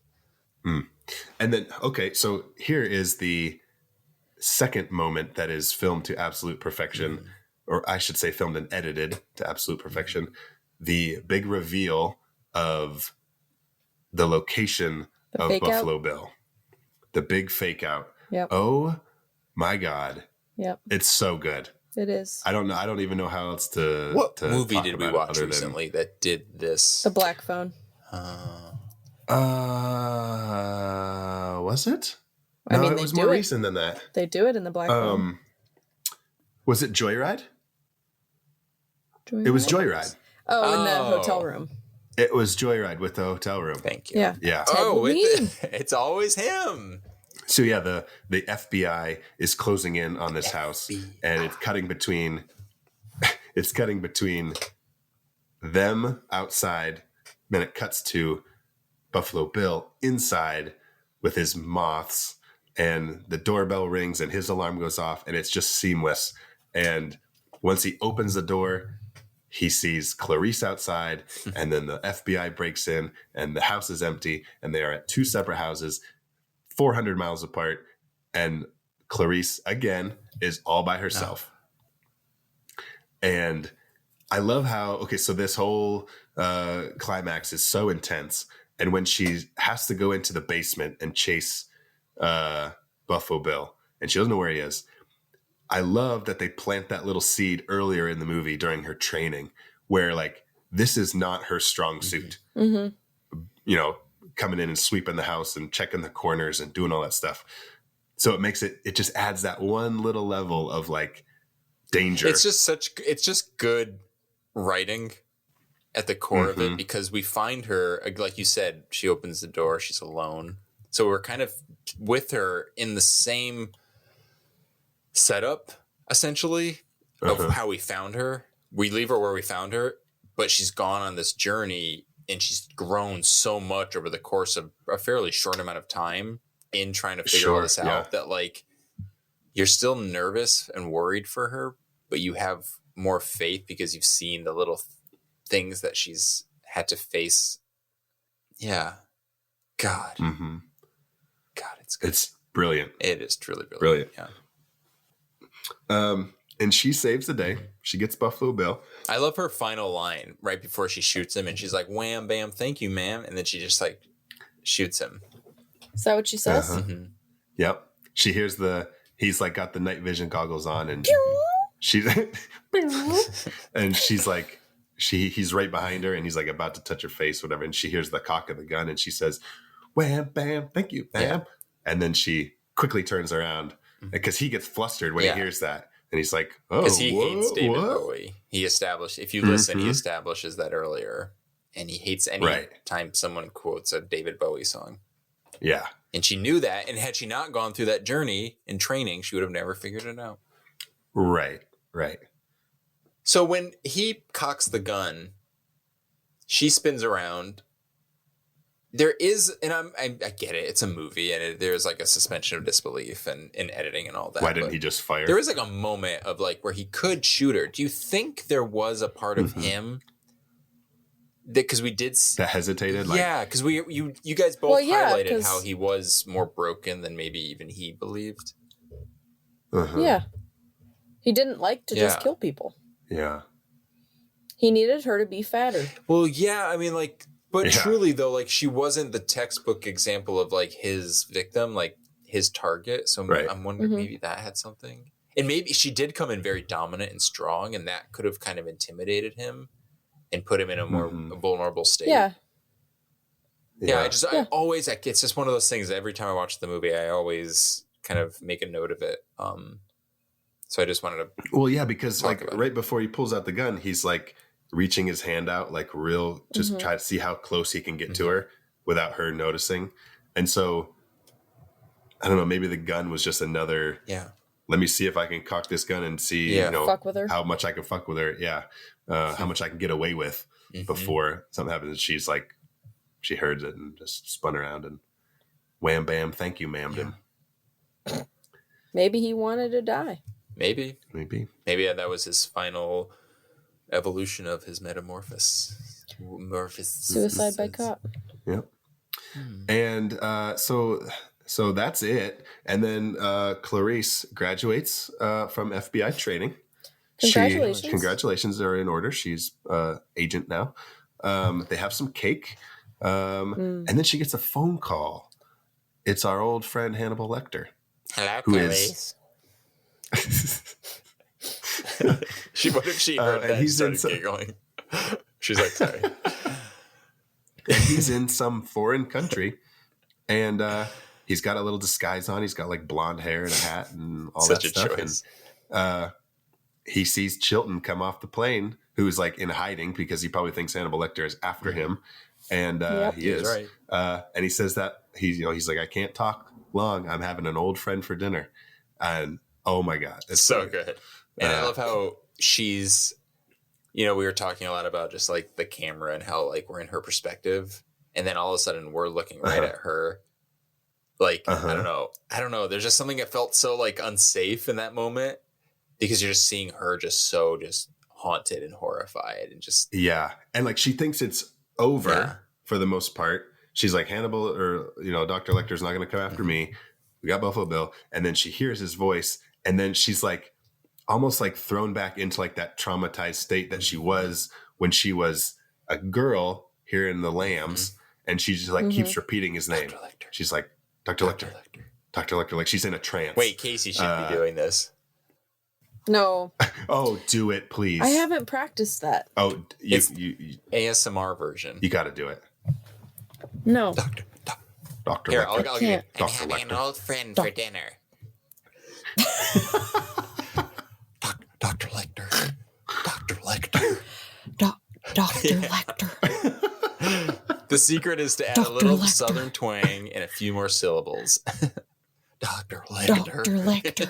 And then so here is the second moment that is filmed to absolute perfection, or I should say filmed and edited to absolute perfection. The big reveal of the location of Buffalo Bill. The big fake out. Yep. Oh my God. Yep. It's so good. It is. I don't know. I don't even know how else to. What to movie did we watch recently that did this? The Black Phone. Was it? I mean, it was more recent than that. They do it in the Black Phone. Was it Joyride? It was Joyride. Oh, in the hotel room. It was Joyride with the hotel room. Thank you. Yeah. It's always him. So yeah, the FBI is closing in on this house, and it's cutting between them outside. Then it cuts to Buffalo Bill inside with his moths, and the doorbell rings and his alarm goes off, and it's just seamless. And once he opens the door, he sees Clarice outside, and then the FBI breaks in, and the house is empty, and they are at two separate houses, 400 miles apart, and Clarice, again, is all by herself. And I love how, so this whole climax is so intense, and when she has to go into the basement and chase Buffalo Bill, and she doesn't know where he is, I love that they plant that little seed earlier in the movie during her training, where like this is not her strong suit. Mm-hmm. You know, coming in and sweeping the house and checking the corners and doing all that stuff. So it just adds that one little level of like danger. It's just good writing at the core of it, because we find her, like you said, she opens the door, she's alone. So we're kind of with her in the same setup, essentially, of how we found her. We leave her where we found her, but she's gone on this journey, and she's grown so much over the course of a fairly short amount of time in trying to figure all this out, that like you're still nervous and worried for her, but you have more faith because you've seen the little things that she's had to face. Yeah. God. Mm-hmm. God, it's good. It's brilliant. It is truly brilliant. Yeah. And she saves the day. She gets Buffalo Bill. I love her final line right before she shoots him, and she's like, "Wham, bam, thank you, ma'am," and then she just like shoots him. Is that what she says? Mm-hmm. Yep. She hears he's like got the night vision goggles on, and she's and she's like, he's right behind her, and he's like about to touch her face, whatever, and she hears the cock of the gun, and she says, "Wham, bam, thank you, ma'am," and then she quickly turns around because he gets flustered when he hears that. And he's like, "Oh, because he hates David Bowie." He established, if you listen, he establishes that earlier, and he hates any time someone quotes a David Bowie song. Yeah, and she knew that, and had she not gone through that journey in training, she would have never figured it out. Right. So when he cocks the gun, she spins around. There is, and I get it, it's a movie, and there's like a suspension of disbelief and in editing and all that. Why didn't he just fire? There is like a moment of like where he could shoot her. Do you think there was a part of him that, because we did that hesitated? Yeah, because you guys both highlighted how he was more broken than maybe even he believed. Yeah, he didn't like to just kill people. Yeah, he needed her to be fatter. Well, yeah, I mean, like. But truly, though, like she wasn't the textbook example of like his victim, like his target. So I'm wondering maybe that had something. And maybe she did come in very dominant and strong, and that could have kind of intimidated him and put him in a more vulnerable state. Yeah. I always, like, it's just one of those things. Every time I watch the movie, I always kind of make a note of it. So I just wanted to. Well, yeah, because like right before he pulls out the gun, he's like reaching his hand out, like just try to see how close he can get to her without her noticing. And so I don't know, maybe the gun was just another, let me see if I can cock this gun and see, fuck with her. How much I can fuck with her. Yeah. How much I can get away with before something happens. She's like, she heard it and just spun around and wham, bam, thank you, ma'am. Maybe he wanted to die. Maybe that was his final evolution of his metamorphosis. Suicide by cop. Yep. And so that's it. And then Clarice graduates from FBI training. Congratulations. Congratulations are in order. She's agent now. They have some cake. And then she gets a phone call. It's our old friend Hannibal Lecter. Hello, Clarice. What if she heard that and started giggling? She's like, sorry. And he's in some foreign country, and he's got a little disguise on. He's got like blonde hair and a hat and all that stuff. Choice. And he sees Chilton come off the plane, who's like in hiding because he probably thinks Hannibal Lecter is after him, and he is. Right. And he says that he's like, I can't talk long. I'm having an old friend for dinner, and oh my god, it's so good. And I love how she's, we were talking a lot about just like the camera and how like we're in her perspective. And then all of a sudden we're looking right at her. Like, I don't know. There's just something that felt so like unsafe in that moment because you're just seeing her just haunted and horrified and just. Yeah. And like, she thinks it's over for the most part. She's like, Hannibal or, Dr. Lecter's not going to come after me. We got Buffalo Bill. And then she hears his voice. And then she's like, almost like thrown back into like that traumatized state that she was when she was a girl here in the Lambs. And she just like keeps repeating his name. She's like, Dr. Lecter. Dr. Lecter. Like she's in a trance. Wait, Casey should be doing this. No. Oh, do it, please. I haven't practiced that. Oh, you ASMR version. You got to do it. No. Dr. Here, Lecter. I'll get Dr. I'm having Lecter. an old friend for dinner. Dr. Lecter. Dr. Lecter. Dr. Lecter. The secret is to add a little southern twang and a few more syllables. Dr. Lecter. Dr. Lecter.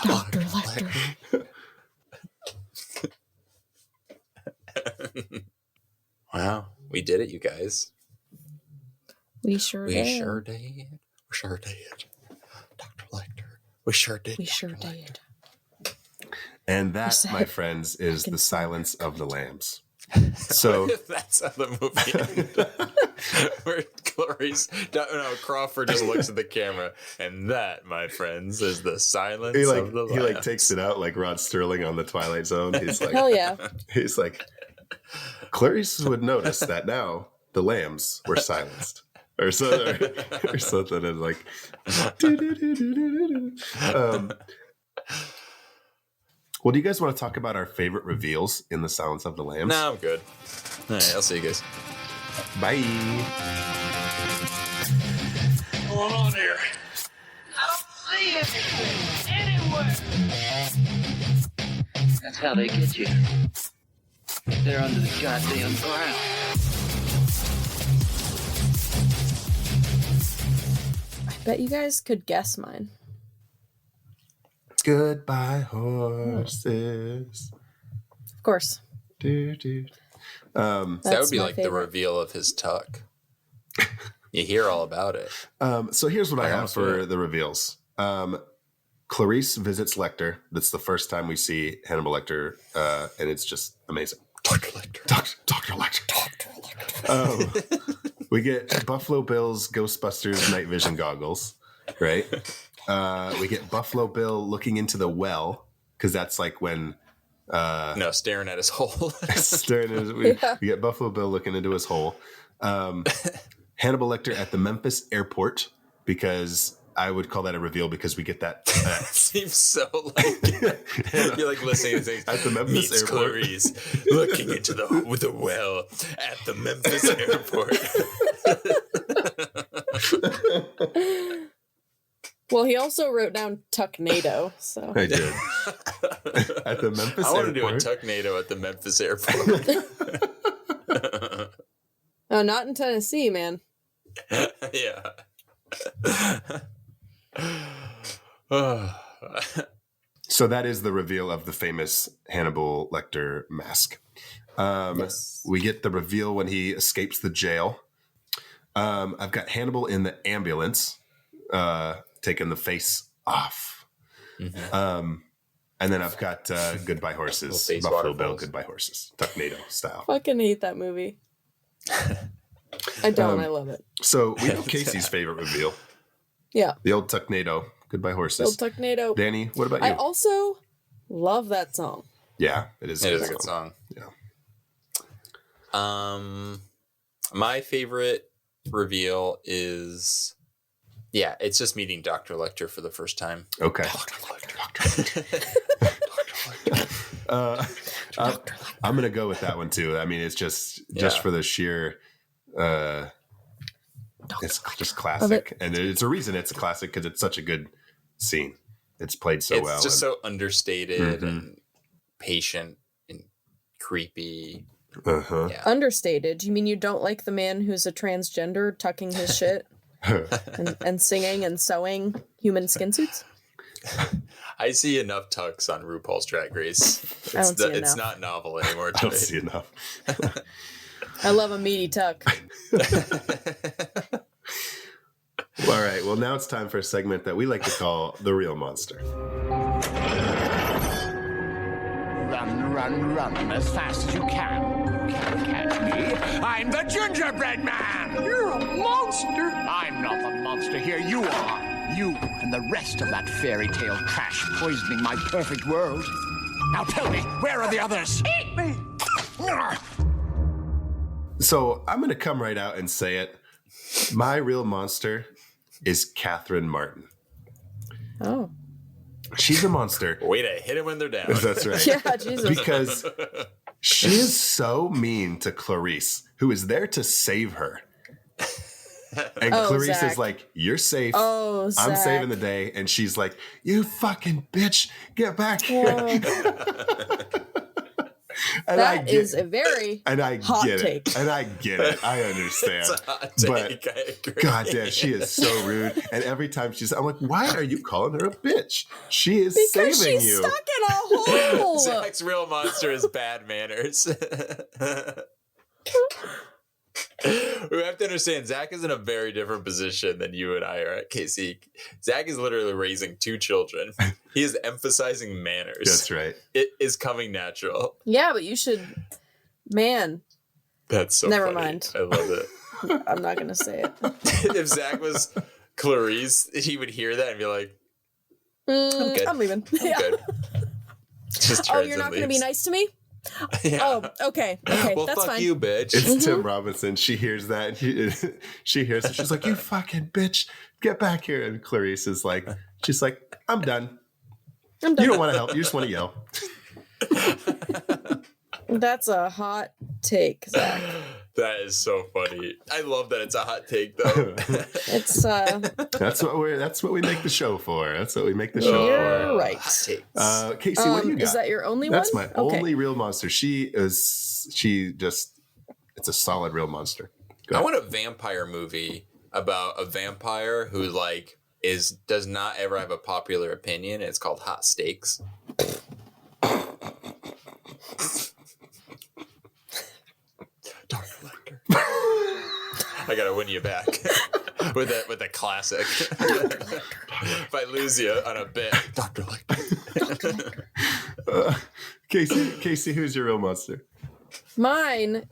Dr. Lecter. Wow, we did it, you guys. We sure did. We sure did. Dr. Lecter. We sure did. We sure did. And that, my friends, is The Silence of the Lambs. So that's how the movie ended. Where Crawford just looks at the camera, and that, my friends, is The Silence of the Lambs. He like takes it out like Rod Sterling on The Twilight Zone. He's like, hell yeah. He's like, Clarice would notice that now the lambs were silenced. Or something, and like, well, do you guys want to talk about our favorite reveals in The Silence of the Lambs? No, I'm good. All right, I'll see you guys. Bye. What's going on here? I don't see anything anywhere. That's how they get you. They're under the goddamn ground. I bet you guys could guess mine. Goodbye, horses. Of course. That would be like the reveal of his tuck. You hear all about it. So here's what I have for the reveals. Clarice visits Lecter. That's the first time we see Hannibal Lecter, and it's just amazing. Dr. Lecter. Dr. Lecter. Dr. Lecter. We get Buffalo Bill's Ghostbusters night vision goggles, right? We get Buffalo Bill looking into the well, because that's like when... staring at his hole. We get Buffalo Bill looking into his hole. Hannibal Lecter at the Memphis airport, because I would call that a reveal because we get that. It seems so like you're like listening to things. At the Memphis airport. Clarice looking into the well at the Memphis airport. Well, he also wrote down Tucknado, so. I did. At the Memphis airport. I want to do a Tucknado at the Memphis airport. Oh, not in Tennessee, man. Yeah. So that is the reveal of the famous Hannibal Lecter mask. Yes. We get the reveal when he escapes the jail. I've got Hannibal in the ambulance, taking the face off. Mm-hmm. And then I've got Goodbye Horses, Buffalo Bill, Goodbye Horses, Tucknado style. Fucking hate that movie. I don't. I love it. So we know Casey's favorite reveal. Yeah. The old Tucknado, Goodbye Horses. Old Tucknado. Danny, what about you? I also love that song. Yeah, it is. It is a good song. Yeah. My favorite reveal is, it's just meeting Dr. Lecter for the first time. Okay. Dr. Lecter. I'm going to go with that one too. I mean, it's just for the sheer, it's just classic. And it's a reason it's a classic because it's such a good scene. It's played so well. It's just so understated and patient and creepy. Uh-huh. Yeah. Understated? You mean you don't like the man who's a transgender tucking his shit and singing and sewing human skin suits? I see enough tucks on RuPaul's Drag Race. It's not novel anymore. I don't see enough. I love a meaty tuck. All right. Well, now it's time for a segment that we like to call The Real Monster. Run, run, run as fast as you can. Can't catch me. I'm the gingerbread man. You're a monster. I'm not the monster here. You are. You and the rest of that fairy tale trash poisoning my perfect world. Now tell me, where are the others? Eat me. So I'm going to come right out and say it. My real monster is Catherine Martin. Oh. She's a monster. Way to hit them when they're down. That's right. Yeah, Jesus. Because she is so mean to Clarice, who is there to save her. And Clarice Zach. is like, you're safe. Oh, I'm Zach. saving the day. And she's like, you fucking bitch, get back here. And That is a very hot get take. it. And I get it. I understand. It's a hot take. But I agree. goddamn, she is so rude. And every time I'm like, why are you calling her a bitch? She is Because saving she's you. stuck in a hole. Zach's real monster is bad manners. We have to understand Zach is in a very different position than you and I are at, Casey. Zach is literally raising 2 children. He is emphasizing manners. That's right. It is coming natural. Yeah, but you should. Man, That's so Never funny. mind. I love it. I'm not going to say it. If Zach was Clarice, he would hear that and be like, I'm good. I'm leaving. I'm good. Just Oh, turns you're and not going to be leaves. nice to me? Yeah. Oh, okay. Okay, Well, that's fuck fine. you, bitch. It's Tim Robinson. She hears that. She hears it. She's like, you fucking bitch, get back here. And Clarice is like, she's like, I'm done. I'm done. You don't want to help. You just want to yell. That's a hot take, Zach. That is so funny. I love that it's a hot take, though. It's That's what we make the show for. That's what we make the show you're for. right. Hot takes. Casey, what do you got? Is that your only That's one? my only real monster. It's a solid real monster. Go I ahead. want a vampire movie about a vampire who does not ever have a popular opinion. It's called Hot Steaks. Dr. Lecter. I gotta win you back with a classic. If I lose you on a bit, Dr. Lecter. Casey, who's your real monster? Mine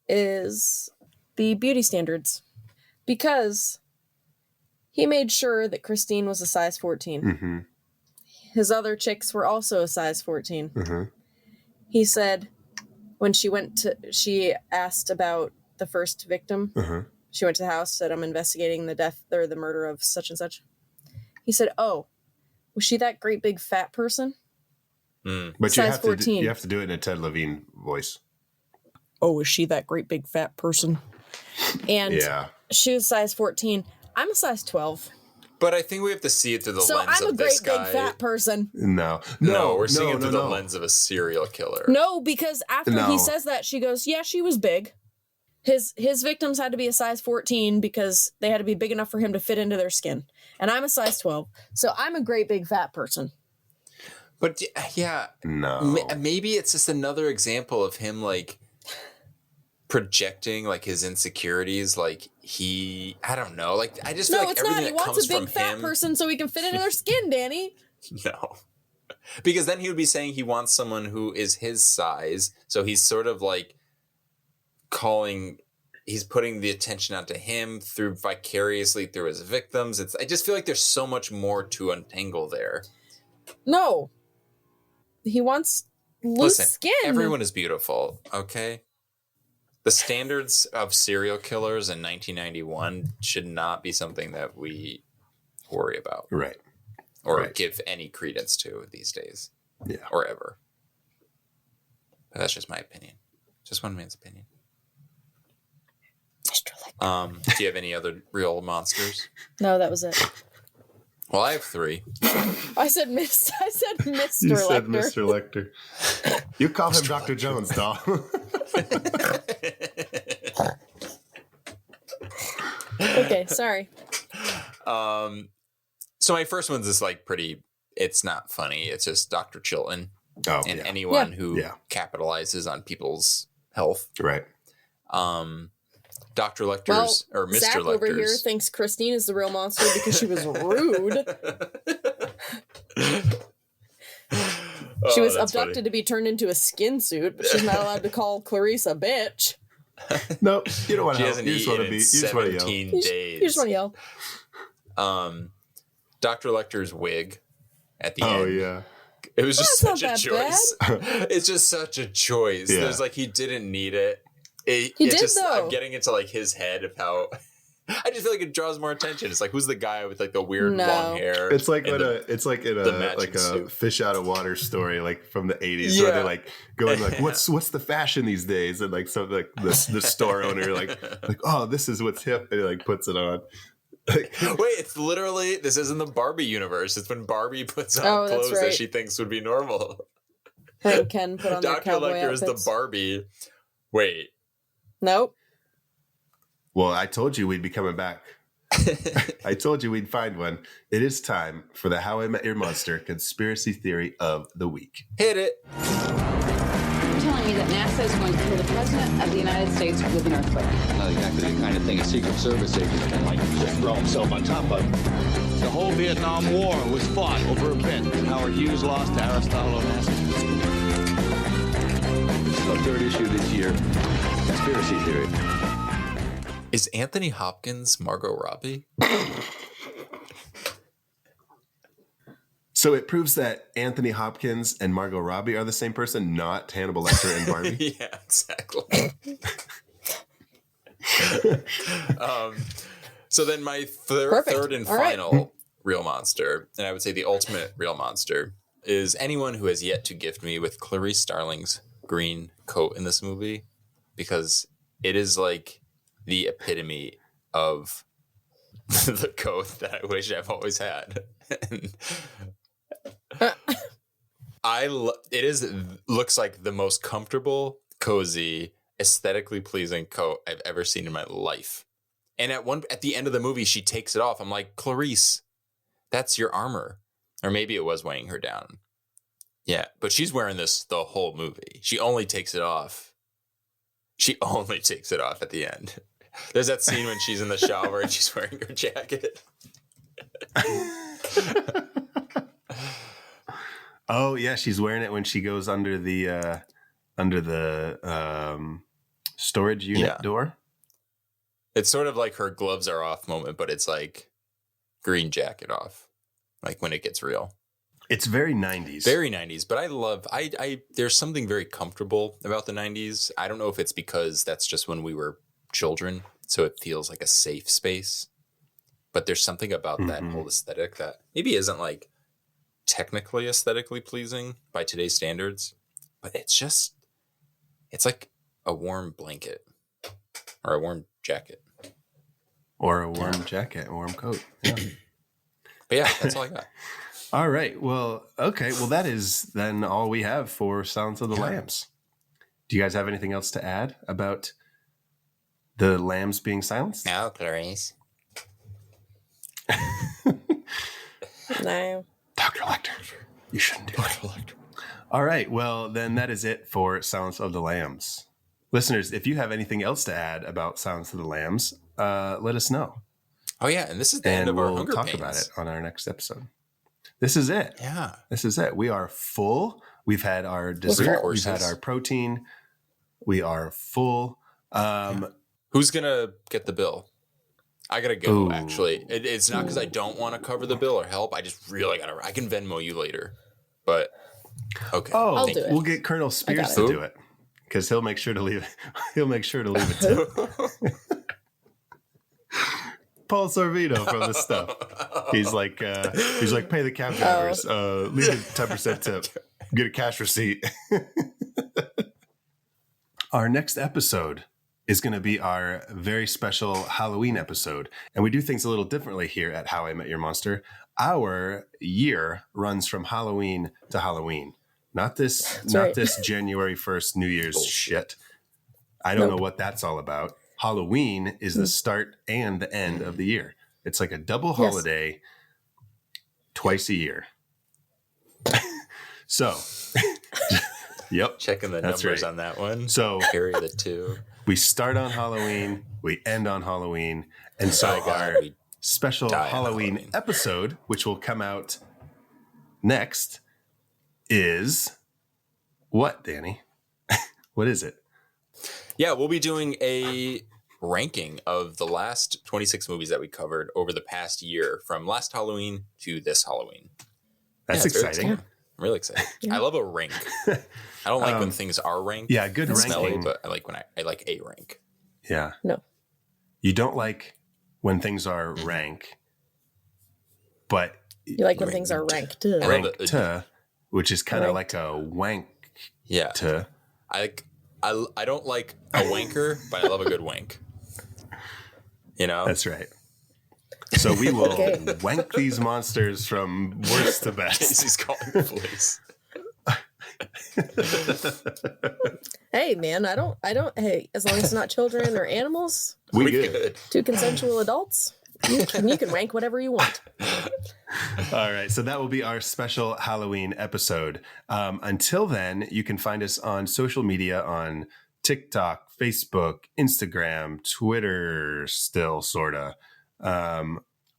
is the beauty standards because he made sure that Christine was a size 14. Mm-hmm. His other chicks were also a size 14. Mm-hmm. He said when she asked about the first victim, she went to the house, said, I'm investigating the death or the murder of such and such. He said, oh, was she that great big fat person? But Size 14. you have to do it in a Ted Levine voice. Oh, is she that great big fat person? And Yeah. she was size 14. I'm a size 12. But I think we have to see it through the So lens I'm a of this great guy. big fat person. No, We're seeing it through the no. lens of a serial killer. No, because after No. he says that, she goes, yeah, she was big. His victims had to be a size 14 because they had to be big enough for him to fit into their skin. And I'm a size 12. So I'm a great big fat person. But yeah, No. maybe it's just another example of him projecting his insecurities. I don't know. I just feel No, like it's everything not. He that wants comes a big from fat him. person so he can fit into their skin, Danny. No, because then he would be saying he wants someone who is his size. So he's sort of he's putting the attention onto him through vicariously through his victims. I just feel like there's so much more to untangle there. No. He wants loose skin. Everyone is beautiful, okay? The standards of serial killers in 1991 should not be something that we worry about. Right. Or Right. give any credence to these days. Yeah. Or ever. But that's just my opinion. Just one man's opinion. Mr. Lecter. Do you have any other real monsters? No, that was it. Well, I have 3. I said Mr. You said Lecter. Mr. Lecter. You call him Dr. Jones, doll. Okay, sorry. So my first one's just it's not funny. It's just Dr. Chilton. Oh, And yeah. anyone who Yeah. capitalizes on people's health. Right. Dr. Lecter's or Mr. Zach Lecter's. over here thinks Christine is the real monster because she was rude. She was abducted funny. to be turned into a skin suit, but she's not allowed to call Clarice a bitch. No, you don't want She to. hasn't You just want to eaten be. in You just want to 17 yell. days. You just want to yell. Dr. Lecter's wig at the end. Oh yeah. It was just That's such a not choice. It's just such a choice. Yeah. There's like he didn't need it. He did, just, though. I'm getting into like his head of how I just feel like it draws more attention. It's like who's the guy with like the weird long hair? It's like and it's like in the a matching like a suit. fish out of water story, like from the 80s, where they're like going like, what's the fashion these days? And like so like the store owner like oh, this is what's hip, and he like puts it on. Like, Wait, it's literally this isn't the Barbie universe. It's when Barbie puts on Oh, that's clothes that right. she thinks would be normal. Her and Ken put on their Dr. cowboy Lecter is the outfits. Barbie. Wait. Nope. well, I told you we'd be coming back. I told you we'd find one. It is time for the How I Met Your Monster conspiracy theory of the week. Hit it. You're telling me that NASA is going to kill the President of the United States with an earthquake. Not exactly the kind of thing a Secret Service agent can, like, just throw himself on top of. The whole Vietnam War was fought over a bet. Howard Hughes lost to Aristotle Onassis. This is the third issue this year. Conspiracy theory. Is Anthony Hopkins Margot Robbie? So it proves that Anthony Hopkins and Margot Robbie are the same person, not Hannibal Lecter and Barbie. Yeah, exactly. So then my third and All right. final real monster, and I would say the ultimate real monster, is anyone who has yet to gift me with Clarice Starling's green coat in this movie, because it is like the epitome of the coat that I wish I've always had. Looks like the most comfortable, cozy, aesthetically pleasing coat I've ever seen in my life. And at the end of the movie, she takes it off. I'm like, Clarice, that's your armor. Or maybe it was weighing her down. Yeah, but she's wearing this the whole movie. She only takes it off. She only takes it off at the end. There's that scene when she's in the shower and she's wearing her jacket. Oh yeah, she's wearing it when she goes under the storage unit door. It's sort of like her gloves are off moment, but it's like green jacket off, like when it gets real. It's very 90s. Very 90s, but I there's something very comfortable about the 90s. I don't know if it's because that's just when we were children, so it feels like a safe space. But there's something about that whole aesthetic that maybe isn't like technically aesthetically pleasing by today's standards, but it's like a warm blanket or a warm jacket. Or a warm jacket, a warm coat. Yeah. But yeah, that's all I got. All right. Well, okay. Well, that is then all we have for Silence of the Lambs. Do you guys have anything else to add about the lambs being silenced? No, Clarice. No. Dr. Lecter, you shouldn't do that. All right. Well, then that is it for Silence of the Lambs. Listeners, if you have anything else to add about Silence of the Lambs, let us know. Oh, yeah. And this is the end of our we'll Hunger talk Pains. about it on our next episode. This is it. Yeah. This is it. We are full. We've had our dessert. We've had our protein. We are full. Who's going to get the bill? I got to go, actually. It's not because I don't want to cover the bill or help. I just really got to. I can Venmo you later. But, okay. Oh, I'll do it. We'll get Colonel Spears to do it because he'll make sure to leave. He'll make sure to leave a tip. Paul Sorvino from the stuff. He's like, pay the cab drivers. Leave a 10% tip. Get a cash receipt. Our next episode is going to be our very special Halloween episode. And we do things a little differently here at How I Met Your Monster. Our year runs from Halloween to Halloween. Not this January 1st New Year's shit. I don't know what that's all about. Halloween is the start and the end of the year. It's like a double holiday twice a year. So Yep. Checking the That's numbers right. on that one. So carry the 2. We start on Halloween, we end on Halloween, and so our special Halloween episode, which will come out next, is what, Danny? What is it? Yeah, we'll be doing a ranking of the last 26 movies that we covered over the past year, from last Halloween to this Halloween. That's exciting. I'm really excited. I love a rank. I don't like when things are ranked. Yeah, good ranking. Smelly, but I like when I like a rank. Yeah. No. You don't like when things are rank, but you like when things are ranked. Ranked, which is kind of like a wank. Yeah. I don't like a wanker, but I love a good wank. You know? That's right. So we will wank these monsters from worst to best. Casey's calling the police. Hey man, I don't hey, as long as it's not children or animals, we good. 2 consensual adults, you can rank whatever you want. All right, so that will be our special Halloween episode. Until then, you can find us on social media on TikTok, Facebook, Instagram, Twitter, still sorta.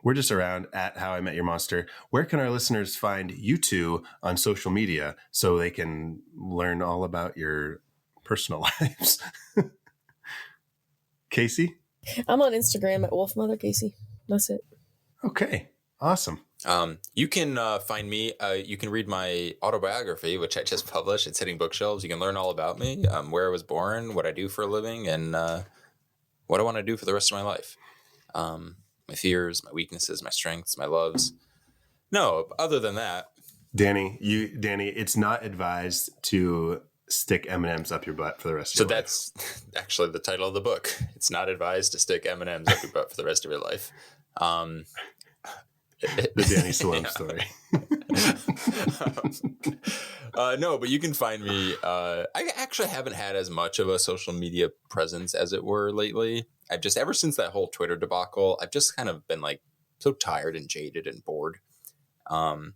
We're just around at How I Met Your Monster. Where can our listeners find you two on social media so they can learn all about your personal lives? Casey? I'm on Instagram at WolfMotherCasey. That's it. Okay, awesome. You can find me. You can read my autobiography, which I just published. It's hitting bookshelves. You can learn all about me, where I was born, what I do for a living, and what I want to do for the rest of my life. My fears, my weaknesses, my strengths, my loves. No, other than that. Danny, it's not advised to stick M&Ms up your butt for the rest of your life. So that's actually the title of the book. It's not advised to stick M&Ms up your butt for the rest of your life. The Danny Salome story. No, but you can find me. I actually haven't had as much of a social media presence as it were lately. I've just, ever since that whole Twitter debacle, I've just kind of been like so tired and jaded and bored. But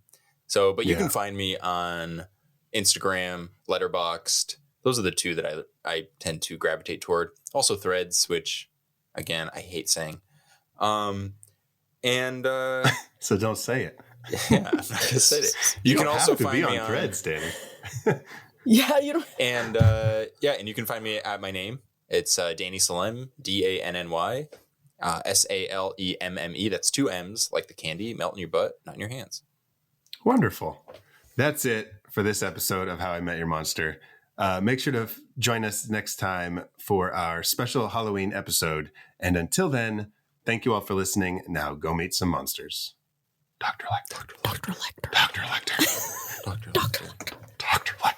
you can find me on Instagram, Letterboxd. Those are the 2 that I tend to gravitate toward. Also Threads, which again, I hate saying. So don't say it. Yeah, I'm not gonna say it. You can also find me on Threads, Danny. Yeah, you don't. And and you can find me at my name. It's Danny Salem, DANNY, SALEMME. That's 2 M's, like the candy, melt in your butt, not in your hands. Wonderful. That's it for this episode of How I Met Your Monster. Make sure to join us next time for our special Halloween episode. And until then, thank you all for listening. Now go meet some monsters. Dr. Lecter. Dr. Lecter. Dr. Lecter. Dr. Lecter. Dr. Lecter. Dr. Lecter.